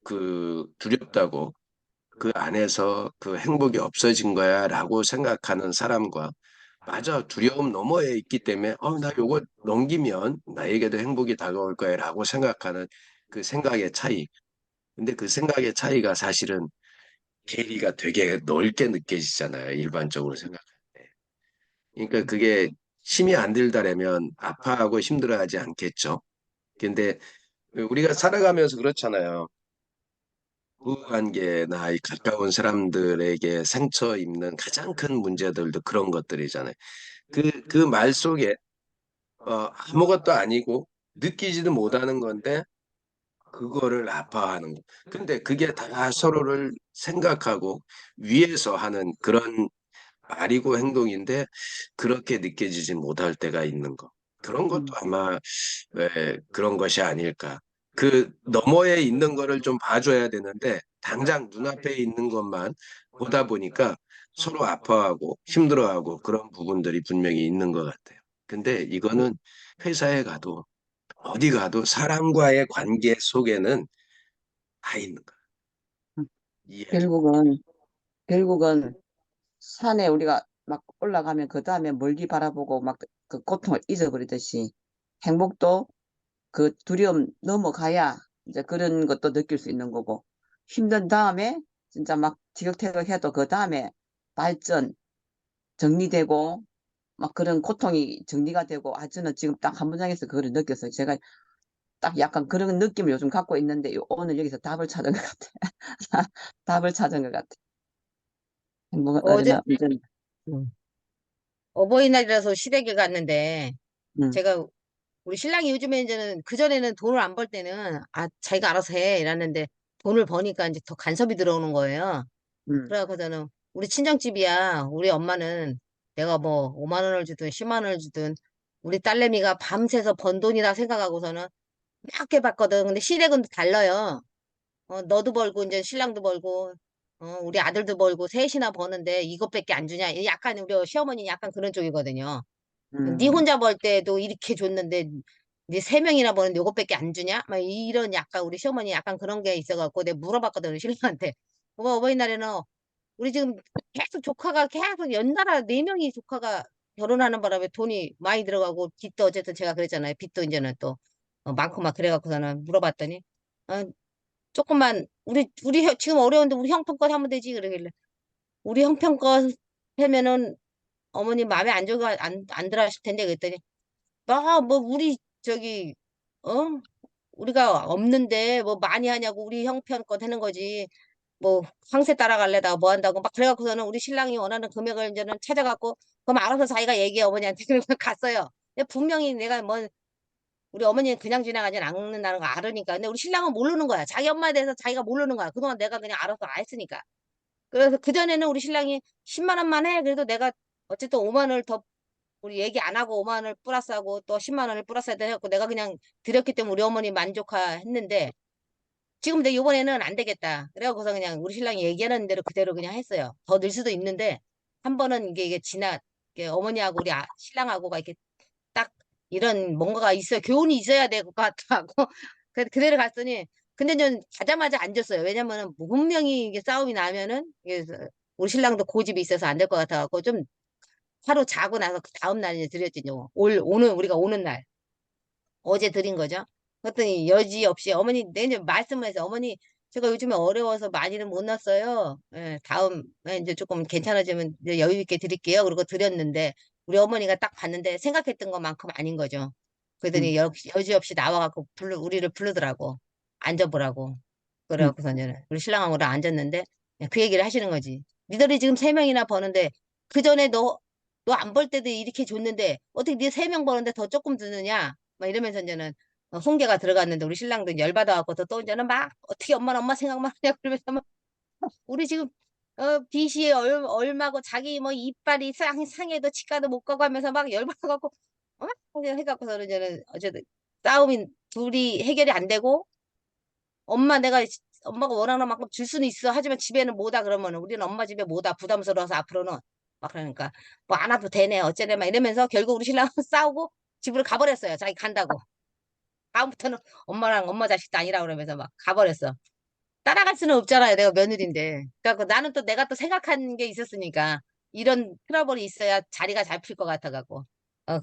그 두렵다고 그 안에서 그 행복이 없어진 거야라고 생각하는 사람과 맞아 두려움 너머에 있기 때문에 나 요거 넘기면 나에게도 행복이 다가올 거야라고 생각하는 그 생각의 차이. 근데 그 생각의 차이가 사실은 괴리가 되게 넓게 느껴지잖아요. 일반적으로 생각할 때. 그러니까 그게 힘이 안 들다라면 아파하고 힘들어하지 않겠죠. 근데 우리가 살아가면서 그렇잖아요. 부부관계나 이 가까운 사람들에게 상처 입는 가장 큰 문제들도 그런 것들이잖아요. 그 말 속에 아무것도 아니고 느끼지도 못하는 건데 그거를 아파하는 거. 근데 그게 다 서로를 생각하고 위해서 하는 그런 말이고 행동인데 그렇게 느껴지지 못할 때가 있는 거. 그런 것도 음, 아마 그런 것이 아닐까. 그 너머에 있는 거를 좀 봐줘야 되는데 당장 눈앞에 있는 것만 보다 보니까 서로 아파하고 힘들어하고 그런 부분들이 분명히 있는 것 같아요. 근데 이거는 회사에 가도 어디 가도 사람과의 관계 속에는 다 있는 거야. 음. 이해를. 결국은, 결국은 산에 우리가 막 올라가면 그 다음에 멀리 바라보고 막 그 고통을 잊어버리듯이 행복도 그 두려움 넘어가야 이제 그런 것도 느낄 수 있는 거고 힘든 다음에 진짜 막 티격태격해도 그 다음에 발전 정리되고 막 그런 고통이 정리가 되고 저는 지금 딱 한 문장에서 그거를 느꼈어요. 제가 딱 약간 그런 느낌을 요즘 갖고 있는데 오늘 여기서 답을 찾은 것 같아. 답을 찾은 것 같아. 행복은 어제 어디나 언제나. 음, 어버이날이라서 시댁에 갔는데 음, 제가 우리 신랑이 요즘에 이제는 그전에는 돈을 안 벌 때는 자기가 알아서 해 이랬는데 돈을 버니까 이제 더 간섭이 들어오는 거예요. 음, 그래갖고 저는 우리 친정집이야. 우리 엄마는 내가 뭐 5만 원을 주든 10만 원을 주든 우리 딸내미가 밤새서 번 돈이라 생각하고서는 몇 개 받거든. 근데 시댁은 달라요. 너도 벌고 이제 신랑도 벌고 우리 아들도 벌고 셋이나 버는데 이것밖에 안 주냐. 약간 우리 시어머니 약간 그런 쪽이거든요. 네 음, 혼자 벌 때도 이렇게 줬는데 네 세 명이나 버는데 이것밖에 안 주냐? 막 이런 약간 우리 시어머니 약간 그런 게 있어갖고 내가 물어봤거든 우리 신랑한테. 어버이날에는 우리 지금 계속 조카가 계속 연달아 네 명이 조카가 결혼하는 바람에 돈이 많이 들어가고 빚도 어쨌든 제가 그랬잖아요. 빚도 이제는 또 많고 막 그래갖고서는 물어봤더니 어, 조금만 지금 어려운데 우리 형편껏 하면 되지 그러길래 우리 형편껏 하면은 어머니 마음에 안 들어 하실 텐데 그랬더니 뭐 우리 저기 어 우리가 없는데 뭐 많이 하냐고 우리 형편껏 하는 거지 뭐 황새 따라갈래다 뭐 한다고 막 그래갖고서는 우리 신랑이 원하는 금액을 이제는 찾아갖고 그럼 알아서 자기가 얘기해 어머니한테 그래서 갔어요. 근데 분명히 내가 뭐 우리 어머니는 그냥 지나가진 않는다는 거 알으니까 근데 우리 신랑은 모르는 거야. 자기 엄마에 대해서 자기가 모르는 거야. 그동안 내가 그냥 알아서 다 했으니까. 그래서 그전에는 우리 신랑이 10만 원만 해. 그래도 내가 어쨌든 5만 원을 더 우리 얘기 안 하고 5만 원을 플러스하고 또 10만 원을 플러스해야 돼갖고 내가 그냥 드렸기 때문에 우리 어머니 만족했는데 지금 내 이번에는 안 되겠다. 그래갖고서 그냥 우리 신랑이 얘기하는 대로 그대로 그냥 했어요. 더 늘 수도 있는데 한 번은 이게 어머니하고 우리 신랑하고가 이렇게 딱 이런 뭔가가 있어요. 교훈이 있어야 될 것 같다고. 그대로 갔더니 근데 전 가자마자 앉았어요. 왜냐면은 분명히 이게 싸움이 나면은 우리 신랑도 고집이 있어서 안 될 것 같아갖고 좀 하루 자고 나서 그 다음 날에 드렸죠. 우리가 오는 날. 어제 드린 거죠. 그랬더니 여지없이 어머니 내년 말씀을 해서 어머니 제가 요즘에 어려워서 많이는 못 났어요. 예, 다음에 이제 조금 괜찮아지면 이제 여유 있게 드릴게요. 그리고 드렸는데 우리 어머니가 딱 봤는데 생각했던 것만큼 아닌 거죠. 음, 그러더니 여지없이 나와갖고 우리를 부르더라고. 앉아보라고. 음, 그래갖고서 이제 우리 신랑하고 앉았는데 그 얘기를 하시는 거지. 니들이 지금 세 명이나 버는데 그 전에 너 안 벌 때도 이렇게 줬는데 어떻게 네 세 명 버는데 더 조금 드느냐? 막 이러면서 이제는 홍계가 들어갔는데 우리 신랑도 열받아갖고 또 이제는 막 어떻게 엄마 생각만 하냐 그러면서 막 우리 지금 빚이 얼마고 자기 뭐 이빨이 상해도 치과도 못 가고 하면서 막 열받아갖고 해갖고서는 이제는 어쨌든 싸움이 둘이 해결이 안 되고 엄마가 원하는 만큼 줄 수는 있어. 하지만 집에는 못와 그러면 우리는 엄마 집에 못와 부담스러워서 앞으로는 막 그러니까 뭐 안 와도 되네 어쩌네 막 이러면서 결국 우리 신랑은 싸우고 집으로 가버렸어요. 자기 간다고. 다음부터는 엄마랑 엄마 자식도 아니라 그러면서 막 가버렸어. 따라갈 수는 없잖아요. 내가 며느리인데. 그래갖고 나는 또 내가 또 생각한 게 있었으니까 이런 트러블이 있어야 자리가 잡힐 것 같아갖고.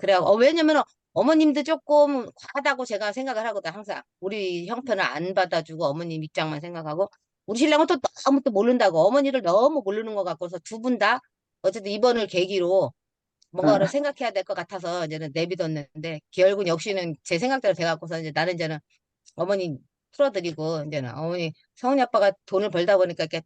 그래갖고 왜냐면 어머님도 조금 과하다고 제가 생각을 하거든. 항상 우리 형편을 안 받아주고 어머님 입장만 생각하고 우리 신랑은 또 너무 또 모른다고 어머니를 너무 모르는 것 같고서 두 분 다 어쨌든 이번을 계기로 뭔가를 어, 생각해야 될 것 같아서 이제는 내비뒀는데 결국 역시는 제 생각대로 돼갖고서 이제 나는 이제는 어머니 풀어드리고 이제는 어머니 성훈이 아빠가 돈을 벌다 보니까 이렇게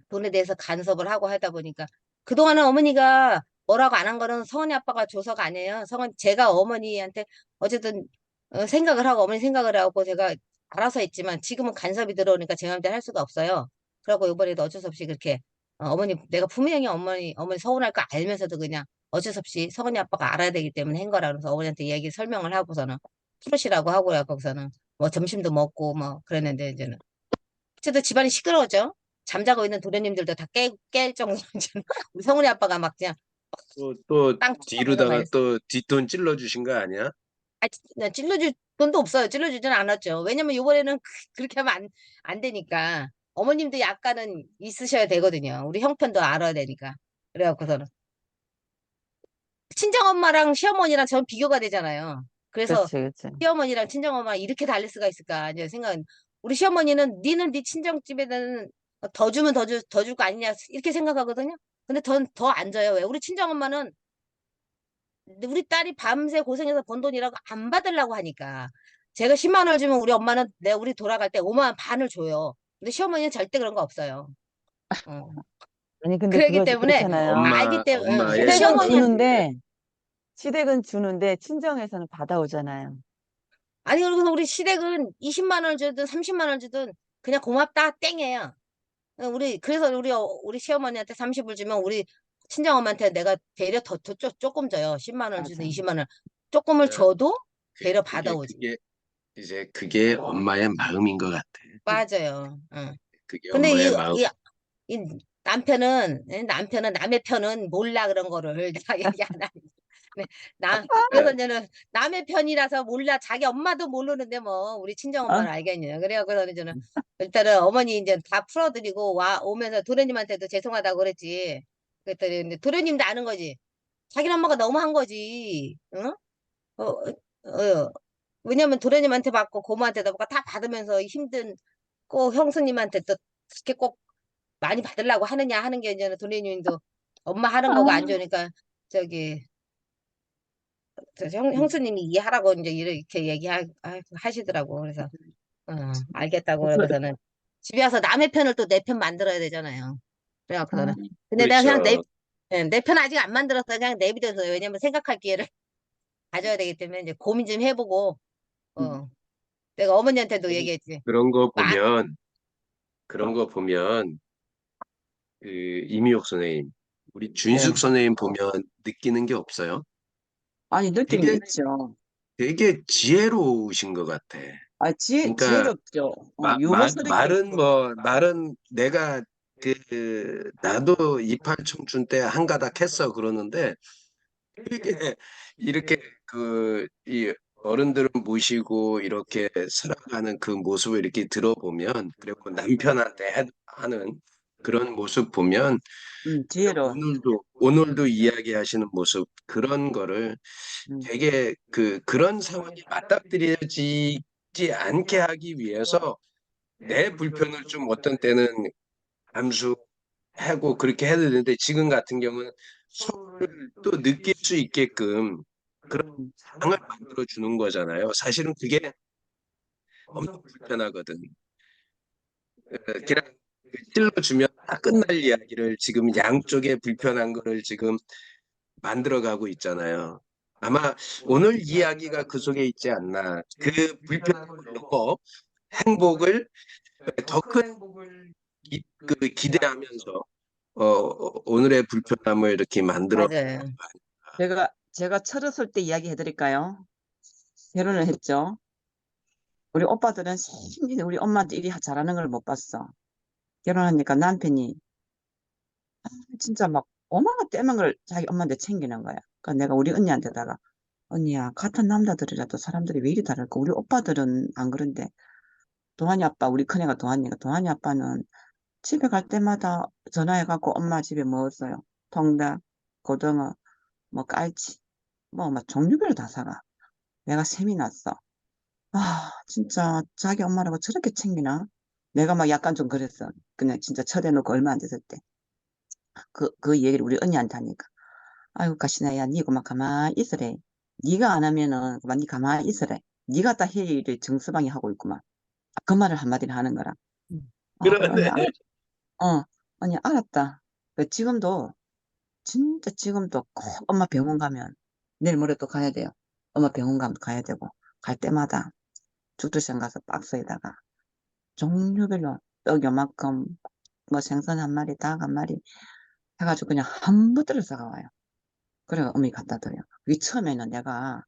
돈에 대해서 간섭을 하고 하다 보니까 그동안은 어머니가 뭐라고 안 한 거는 성훈이 아빠가 줘서가 아니에요. 제가 어머니한테 어쨌든 생각을 하고 어머니 생각을 하고 제가 알아서 했지만 지금은 간섭이 들어오니까 제 마음대로 할 수가 없어요. 그러고 이번에도 어쩔 수 없이 그렇게 어머니 내가 분명히 어머니 서운할 거 알면서도 그냥 어쩔 수 없이 성훈이 아빠가 알아야 되기 때문에 한 거라 그래서 어머니한테 얘기 설명을 하고서는 풀으시라고 하고요. 거기서는 뭐 점심도 먹고 뭐 그랬는데 이제는 어쨌든 집안이 시끄러워져. 잠자고 있는 도련님들도 다 깰 정도로 이제는 우리 성훈이 아빠가 막 그냥 또 땅 쳐다보고 막 뒤로다가 이랬어. 또 뒷돈 찔러 주신 거 아니야? 찔러줄 돈도 없어요. 찔러주지는 않았죠. 왜냐면 이번에는 그렇게 하면 안 되니까. 어머님도 약간은 있으셔야 되거든요. 우리 형편도 알아야 되니까. 그래갖고서는. 친정엄마랑 시어머니랑 전 비교가 되잖아요. 그래서 그렇지, 그렇지. 시어머니랑 친정엄마랑 이렇게 다를 수가 있을까 이제 생각은 우리 시어머니는 니는 네 친정집에는 더 주면 더 줄 거 아니냐 이렇게 생각하거든요. 근데 더 안 줘요. 왜? 우리 친정엄마는 우리 딸이 밤새 고생해서 번 돈이라고 안 받으려고 하니까 제가 10만 원을 주면 우리 엄마는 우리 돌아갈 때 5만 원 반을 줘요. 근데 시어머니는 절대 그런 거 없어요. 어. 아니, 근데 그러기 때문에 그렇잖아요. 알기 때문에 근데 엄마의 시댁은 주는데, 친정에서는 받아오잖아요. 아니, 그리고 우리 시댁은 20만 원을 주든 30만 원을 주든 그냥 고맙다 땡이에요. 그래서 우리 시어머니한테 30을 주면 우리 친정엄마한테 내가 되려 조금 줘요. 10만 원을 주든 맞아. 20만 원. 조금을 줘도 되려 받아오지. 그게 엄마의 마음인 것 같아. 맞아요. 응. 그게 근데 엄마의 마음. 이 남편은 남의 편은 몰라 그런 거를 내가 얘기 안 하니까. 네, 그래서 이제는 남의 편이라서 몰라. 자기 엄마도 모르는데 뭐 우리 친정 어? 엄마는 알겠냐. 그래서 이제는 일단은 어머니 이제 다 풀어드리고 오면서 도련님한테도 죄송하다고 그랬지. 그랬더니 이제 도련님도 아는 거지. 자기 엄마가 너무 한 거지. 응? 왜냐면 도련님한테 받고 고모한테도 받고 다 받으면서 힘든 꼭 형수님한테 또 그렇게 꼭 많이 받으려고 하느냐 하는 게 이제는 도련님도 엄마 하는 거가 안 아, 좋으니까 저기 형수님이 이해하라고 이제 이렇게 얘기하시더라고. 그래서 알겠다고 그러고서는 집에 와서 남의 편을 또 내 편 만들어야 되잖아요. 그래갖고서는 근데 내가 그냥 그렇죠. 내 편 아직 안 만들었어. 그냥 내비둬서 왜냐면 생각할 기회를 가져야 되기 때문에 이제 고민 좀 해보고 내가 어머니한테도 얘기했지. 그런 거 아, 보면 그런 거 보면 그 이미옥 선생님, 우리 준숙 네. 선생님 보면 느끼는 게 없어요? 아니, 느낌이 되게 있죠. 되게 지혜로우신 것 같아. 아, 그러니까 지혜롭죠. 유머스럽게 있고. 말은 내가 나도 이팔 청춘 때 한가닥 했어 그러는데 되게 이렇게 이 어른들을 모시고 이렇게 살아가는 그 모습을 이렇게 들어보면 그리고 남편한테 하는 그런 모습 보면 지혜로워. 오늘도 이야기하시는 모습 그런 거를 음, 되게 그런 상황이 맞닥뜨려지지 않게 하기 위해서 내 불편을 좀 어떤 때는 감수하고 그렇게 해야 되는데 지금 같은 경우는 서로를 또 느낄 수 있게끔 그런 음, 상을 만들어 주는 거잖아요. 사실은 그게 엄청 불편하거든. 그냥 찔러주면 다 끝날 이야기를 지금 양쪽에 불편한 거를 지금 만들어가고 있잖아요. 아마 오늘 이야기가 그 속에 있지 않나. 그 불편함을 넘어 행복을 더 큰 행복을 그 기대하면서 오늘의 불편함을 이렇게 만들어. 맞아요. 제가 철없을 때 이야기 해드릴까요? 결혼을 했죠. 우리 오빠들은 심지어 우리 엄마한테 이리 잘하는 걸 못 봤어. 결혼하니까 남편이 진짜 막 어마어마 떼만 걸 자기 엄마한테 챙기는 거야. 그러니까 내가 우리 언니한테다가 언니야, 같은 남자들이라도 사람들이 왜 이리 다를까? 우리 오빠들은 안 그런데 동환이 아빠, 우리 큰애가 동환이가 동환이 아빠는 집에 갈 때마다 전화해갖고 엄마 집에 뭐 없어요? 통닭, 고등어, 뭐 깔치, 뭐 막 종류별로 다 사가. 내가 셈이 났어. 아, 진짜 자기 엄마라고 저렇게 챙기나? 내가 막 약간 좀 그랬어. 그냥 진짜 쳐대놓고 얼마 안 됐을 때. 그 얘기를 우리 언니한테 하니까. 아이고, 가시나야, 니 그만 가만히 있으래. 니가 안 하면은, 그만 니 가만히 있으래. 니가 다 회의를 정수방이 하고 있구만. 그 말을 한마디를 하는 거라. 아, 그래, 언니, 그러네. 언니, 알았다. 지금도, 진짜 지금도 꼭 엄마 병원 가면, 내일 모레 또 가야 돼요. 엄마 병원 가면 가야 되고, 갈 때마다 죽도시장 가서 박스에다가 종류별로 떡 요만큼, 뭐 생선 한 마리, 닭 한 마리 해가지고 그냥 한 부대를 싸가와요. 그래, 어머니 갖다 드려. 이 처음에는 내가,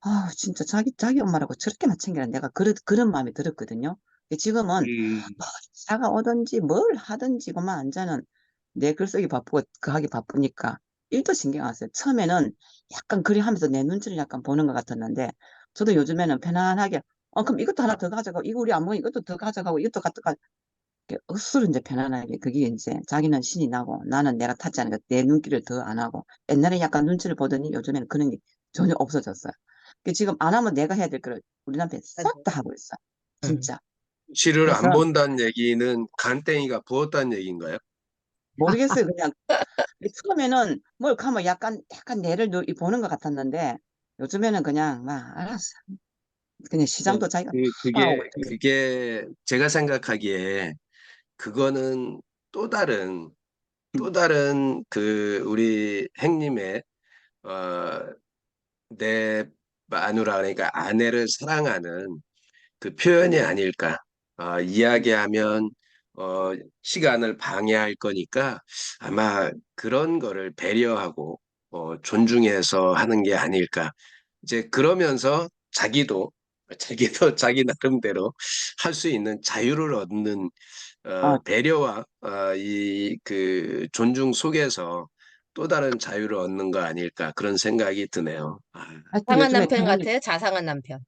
아, 진짜 자기 엄마라고 저렇게만 챙기라 내가 그런 마음이 들었거든요. 근데 지금은 뭐 차가 오든지 뭘 하든지 그만 앉아는 내 글쓰기 바쁘고 그 하기 바쁘니까 일도 신경 안 써요. 처음에는 약간 그리 하면서 내 눈치를 약간 보는 것 같았는데 저도 요즘에는 편안하게 그럼 이것도 하나 더 가져가고 이거 우리 안 먹으면 이것도 더 가져가고 이것도 갖다가 억수로 이제 편안하게 그게 이제 자기는 신이 나고 나는 내가 탔지 않으니까 내 눈길을 더 안 하고 옛날에 약간 눈치를 보더니 요즘에는 그런 게 전혀 없어졌어요. 지금 안 하면 내가 해야 될 거를 우리 남편이 싹 다 하고 있어. 음. 진짜. 눈치를 안 그래서 본다는 얘기는 간땡이가 부었다는 얘기인가요? 모르겠어요. 그냥 처음에는 뭘 가면 약간 내를 보는 것 같았는데 요즘에는 그냥 막 알았어. 그냥 네. 시장도 자기가 그게 나오고 있던데. 제가 생각하기에 그거는 또 다른 그 우리 행님의 어, 내 마누라 그러니까 아내를 사랑하는 그 표현이 아닐까. 이야기하면 어, 시간을 방해할 거니까 아마 그런 거를 배려하고 존중해서 하는 게 아닐까. 이제 그러면서 자기도 자기 나름대로 할 수 있는 자유를 얻는 어, 배려와 이 그 존중 속에서 또 다른 자유를 얻는 거 아닐까 그런 생각이 드네요. 하여튼 상한 요즘에 남편 결혼이 같아요? 자상한 남편.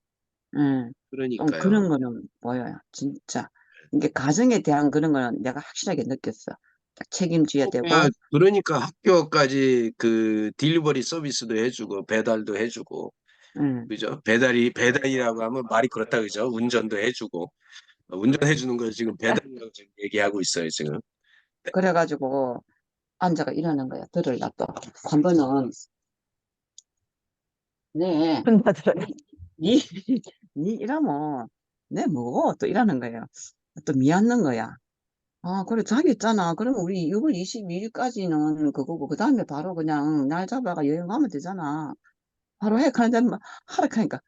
좀 그런 그러니까요. 거는 보여요. 진짜. 이게 가정에 대한 그런 거는 내가 확실하게 느꼈어. 딱 책임져야 되고, 그러니까 학교까지 그 딜리버리 서비스도 해주고 배달도 해주고 음, 그죠? 배달이라고 하면 말이 그렇다 그죠? 운전도 해주고 운전해주는 걸 지금 배달이라고 지금 얘기하고 있어요 지금. 그래가지고 앉아가 일하는 거야. 들으려 또. 한 번은, 네, 혼나더라. 니, 니 이러면, 내 뭐, 또 이러는 거예요. 또 미안한 거야. 아, 그래, 자기 있잖아. 그러면 우리 6월 22일까지는 그거고, 그 다음에 바로 그냥 날 잡아가 여행 가면 되잖아. 바로 해. 그런데 막 하라 하니까,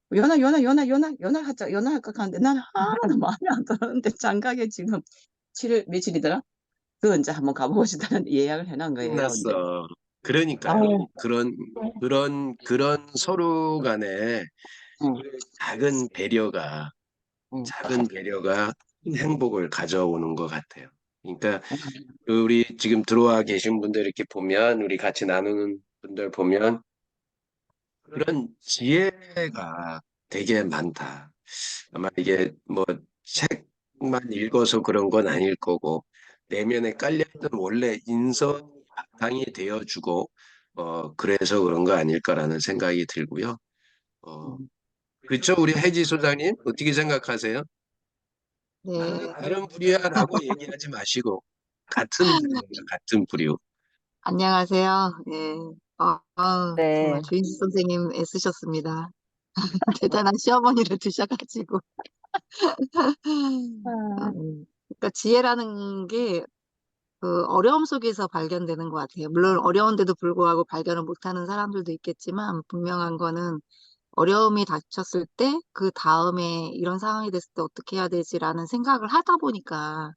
연하 하자, 연하 할까 하는데 나는 하나도 마음에 안 드는데 장가게 지금 7월 며칠이더라? 그 이제 한번 가보고 싶다는 예약을 해놓은 거예요. 근데, 끝났어. 그러니까요. 아우, 그런 서로 간에 응, 작은 배려가 응, 작은 배려가 큰 행복을 가져오는 것 같아요. 그러니까 응, 우리 지금 들어와 계신 분들 이렇게 보면 우리 같이 나누는 분들 보면 그런 지혜가 되게 많다. 아마 이게 뭐 책만 읽어서 그런 건 아닐 거고 내면에 깔려있던 원래 인성 바탕이 되어주고 그래서 그런 거 아닐까라는 생각이 들고요. 어, 응. 그렇죠, 우리 혜지 소장님 어떻게 생각하세요? 나는 네. 다른 부류야라고 얘기하지 마시고 같은 부류. 안녕하세요. 네. 정말 네. 주인수 선생님 애쓰셨습니다. 대단한 시어머니를 두셔가지고. 아, 그러니까 지혜라는 게 그 어려움 속에서 발견되는 것 같아요. 물론 어려운데도 불구하고 발견을 못하는 사람들도 있겠지만 분명한 거는 어려움이 닥쳤을 때 그 다음에 이런 상황이 됐을 때 어떻게 해야 되지라는 생각을 하다 보니까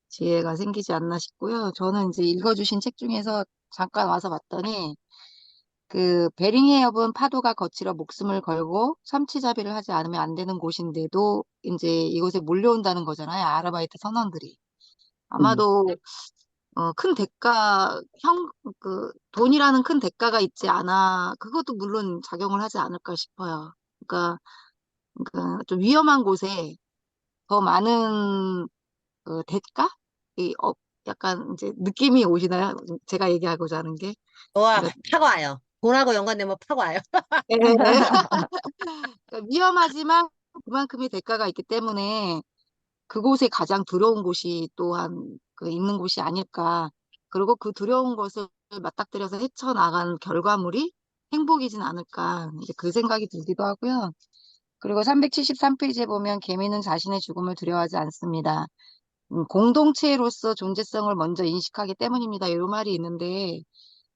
지혜가 생기지 않나 싶고요. 저는 이제 읽어주신 책 중에서 잠깐 와서 봤더니 그 베링해협은 파도가 거칠어 목숨을 걸고 삼치잡이를 하지 않으면 안 되는 곳인데도 이제 이곳에 몰려온다는 거잖아요. 아르바이트 선원들이. 아마도 큰 대가, 돈이라는 큰 대가가 있지 않아, 그것도 물론 작용을 하지 않을까 싶어요. 그러니까 좀 위험한 곳에 더 많은 대가? 약간 이제 느낌이 오시나요? 제가 얘기하고자 하는 게. 와, 그러니까, 파고 와요. 돈하고 연관되면 파고 와요. 예, 그러니까 위험하지만 그만큼의 대가가 있기 때문에 그곳에 가장 두려운 곳이 또한 있는 곳이 아닐까. 그리고 그 두려운 것을 맞닥뜨려서 헤쳐나간 결과물이 행복이진 않을까. 이제 그 생각이 들기도 하고요. 그리고 373페이지에 보면 개미는 자신의 죽음을 두려워하지 않습니다. 공동체로서 존재성을 먼저 인식하기 때문입니다. 이런 말이 있는데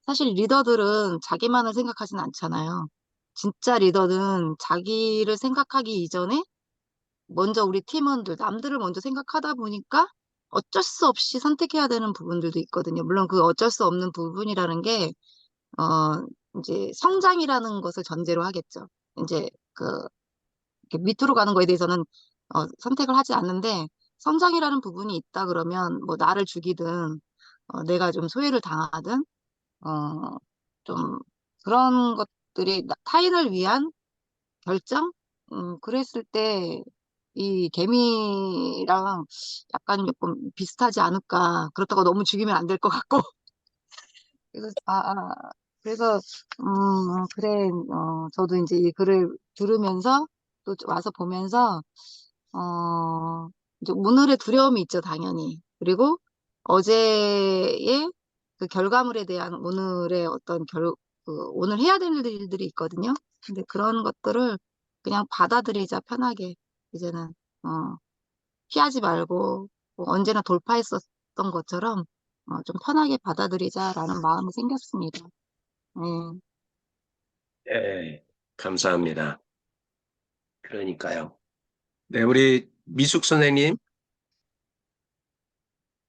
사실 리더들은 자기만을 생각하진 않잖아요. 진짜 리더는 자기를 생각하기 이전에 먼저 우리 팀원들, 남들을 먼저 생각하다 보니까 어쩔 수 없이 선택해야 되는 부분들도 있거든요. 물론 그 어쩔 수 없는 부분이라는 게, 어, 이제 성장이라는 것을 전제로 하겠죠. 이제 이렇게 밑으로 가는 거에 대해서는 선택을 하지 않는데, 성장이라는 부분이 있다 그러면 뭐 나를 죽이든, 내가 좀 소외를 당하든, 어, 좀 그런 것들이 타인을 위한 결정? 그랬을 때 이 개미랑 약간 조금 비슷하지 않을까. 그렇다고 너무 죽이면 안 될 것 같고. 그래서, 그래서, 그래, 저도 이제 이 글을 들으면서 또 와서 보면서, 어, 이제 오늘의 두려움이 있죠, 당연히. 그리고 어제의 그 결과물에 대한 오늘의 오늘 해야 될 일들이 있거든요. 근데 그런 것들을 그냥 받아들이자, 편하게. 이제는, 어, 피하지 말고, 뭐 언제나 돌파했었던 것처럼, 좀 편하게 받아들이자라는 마음이 생겼습니다. 네. 네, 감사합니다. 그러니까요. 네, 우리 미숙 선생님,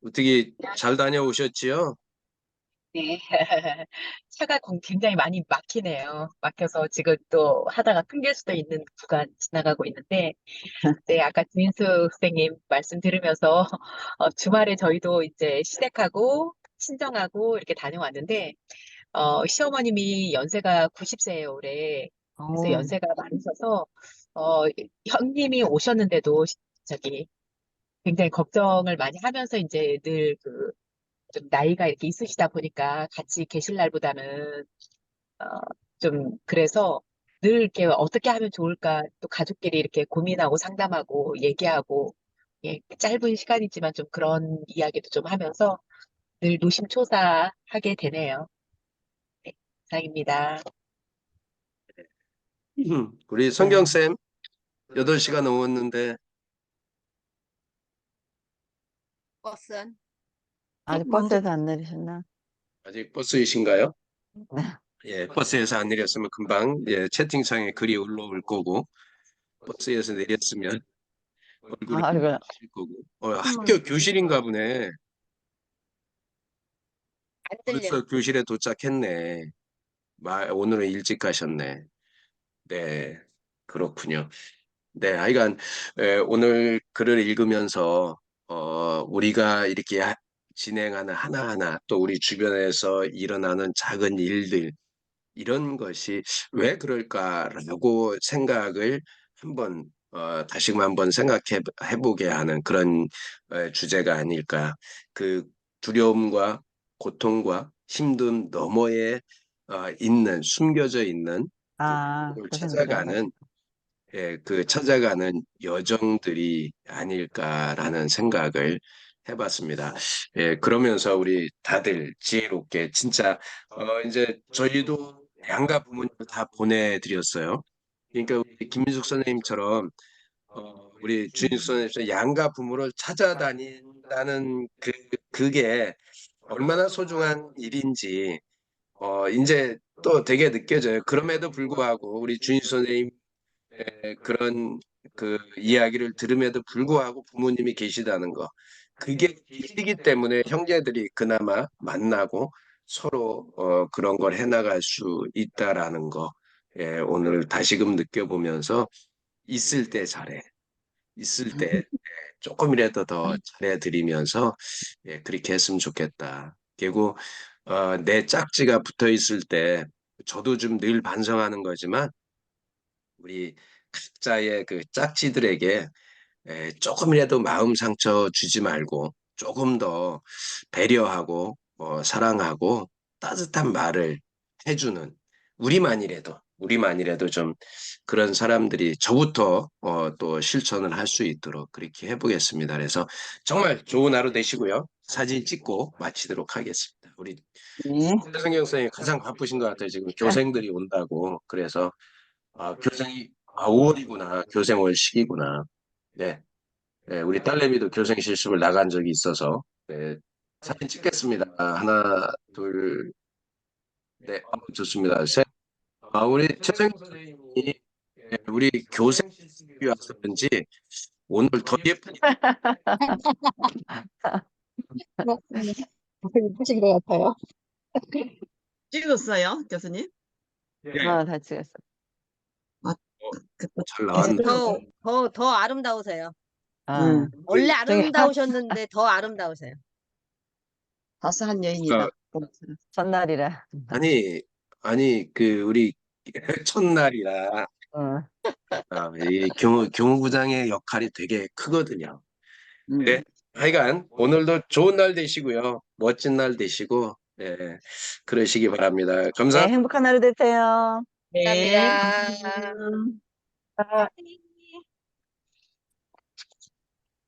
어떻게 잘 다녀오셨지요? 네. 차가 굉장히 많이 막히네요. 막혀서 지금 또 하다가 끊길 수도 있는 구간 지나가고 있는데, 네, 아까 주인수 선생님 말씀 들으면서 주말에 저희도 이제 시댁하고 친정하고 이렇게 다녀왔는데, 시어머님이 연세가 90세예요, 올해. 그래서 어, 연세가 많으셔서, 어, 형님이 오셨는데도 저기 굉장히 걱정을 많이 하면서 이제 늘 좀 나이가 이렇게 있으시다 보니까 같이 계실 날보다는 어, 좀 그래서 늘 이렇게 어떻게 하면 좋을까 또 가족끼리 이렇게 고민하고 상담하고 얘기하고 예, 짧은 시간이지만 좀 그런 이야기도 좀 하면서 늘 노심초사하게 되네요. 네, 이상입니다. 우리 성경쌤, 8시가 넘었는데, 버슨. 아직 먼저, 버스에서 안 내리셨나? 아직 버스이신가요? 네. 예, 버스에서 안 내렸으면 금방 예, 채팅창에 글이 올라올 거고, 버스에서 내렸으면 얼굴이 이거, 실 거고. 학교 교실인가 보네. 안 들려. 벌써 교실에 도착했네. 오늘은 일찍 가셨네. 네, 그렇군요. 네, 하여간 오늘 글을 읽으면서 우리가 이렇게 진행하는 하나하나 또 우리 주변에서 일어나는 작은 일들 이런 것이 왜 그럴까라고 생각을 한번 다시금 한번 생각해 보게 하는 그런 주제가 아닐까. 그 두려움과 고통과 힘든 너머에 있는 숨겨져 있는 그 을 그 생각을 해봤어. 찾아가는 여정들이 아닐까라는 생각을 해봤습니다. 예, 그러면서 우리 다들 지혜롭게 진짜 이제 저희도 양가 부모님 다 보내드렸어요. 그러니까 우리 김민숙 선생님처럼 우리 주인숙 선생님처럼 양가 부모를 찾아다닌다는 그게 얼마나 소중한 일인지 이제 또 되게 느껴져요. 그럼에도 불구하고 우리 주인숙 선생님 그런 그 이야기를 들음에도 불구하고 부모님이 계시다는 거. 그게 길이기 때문에 형제들이 그나마 만나고 서로 그런 걸 해나갈 수 있다라는 거, 예, 오늘 다시금 느껴보면서 있을 때 잘해. 있을 때 조금이라도 더 잘해드리면서 예, 그렇게 했으면 좋겠다. 그리고 내 짝지가 붙어 있을 때 저도 좀 늘 반성하는 거지만 우리 각자의 그 짝지들에게 조금이라도 마음 상처 주지 말고 조금 더 배려하고 사랑하고 따뜻한 말을 해주는 우리만이라도 좀 그런 사람들이 저부터 또 실천을 할 수 있도록 그렇게 해보겠습니다. 그래서 정말 좋은 하루 되시고요. 사진 찍고 마치도록 하겠습니다. 우리 네. 최성경 선생님 가장 바쁘신 것 같아요. 지금 교생들이 온다고. 그래서 교생이 5월이구나. 교생월 시기구나. 네. 네, 우리 딸내미도 교생 실습을 나간 적이 있어서 네, 사진 찍겠습니다. 하나, 둘, 네, 좋습니다. 셋. 우리 최성희 선생님이 우리 교생 실습이 와서 그런지 오늘 더 예쁘게 예쁘신 것 같아요. 찍었어요, 교수님? 다 찍었어. 잘 나왔네. 더 아름다우세요. 아, 원래 저기 아름다우셨는데 더 아름다우세요. 화사한 여인이다. 첫날이라. 아니 그 우리 첫날이라 어. 이 교무부장의 역할이 되게 크거든요. 네, 하여간 오늘도 좋은 날 되시고요. 멋진 날 되시고 예, 그러시기 바랍니다. 네, 감사합니다. 행복한 하루 되세요. 네. 감사합니다. 감사합니다.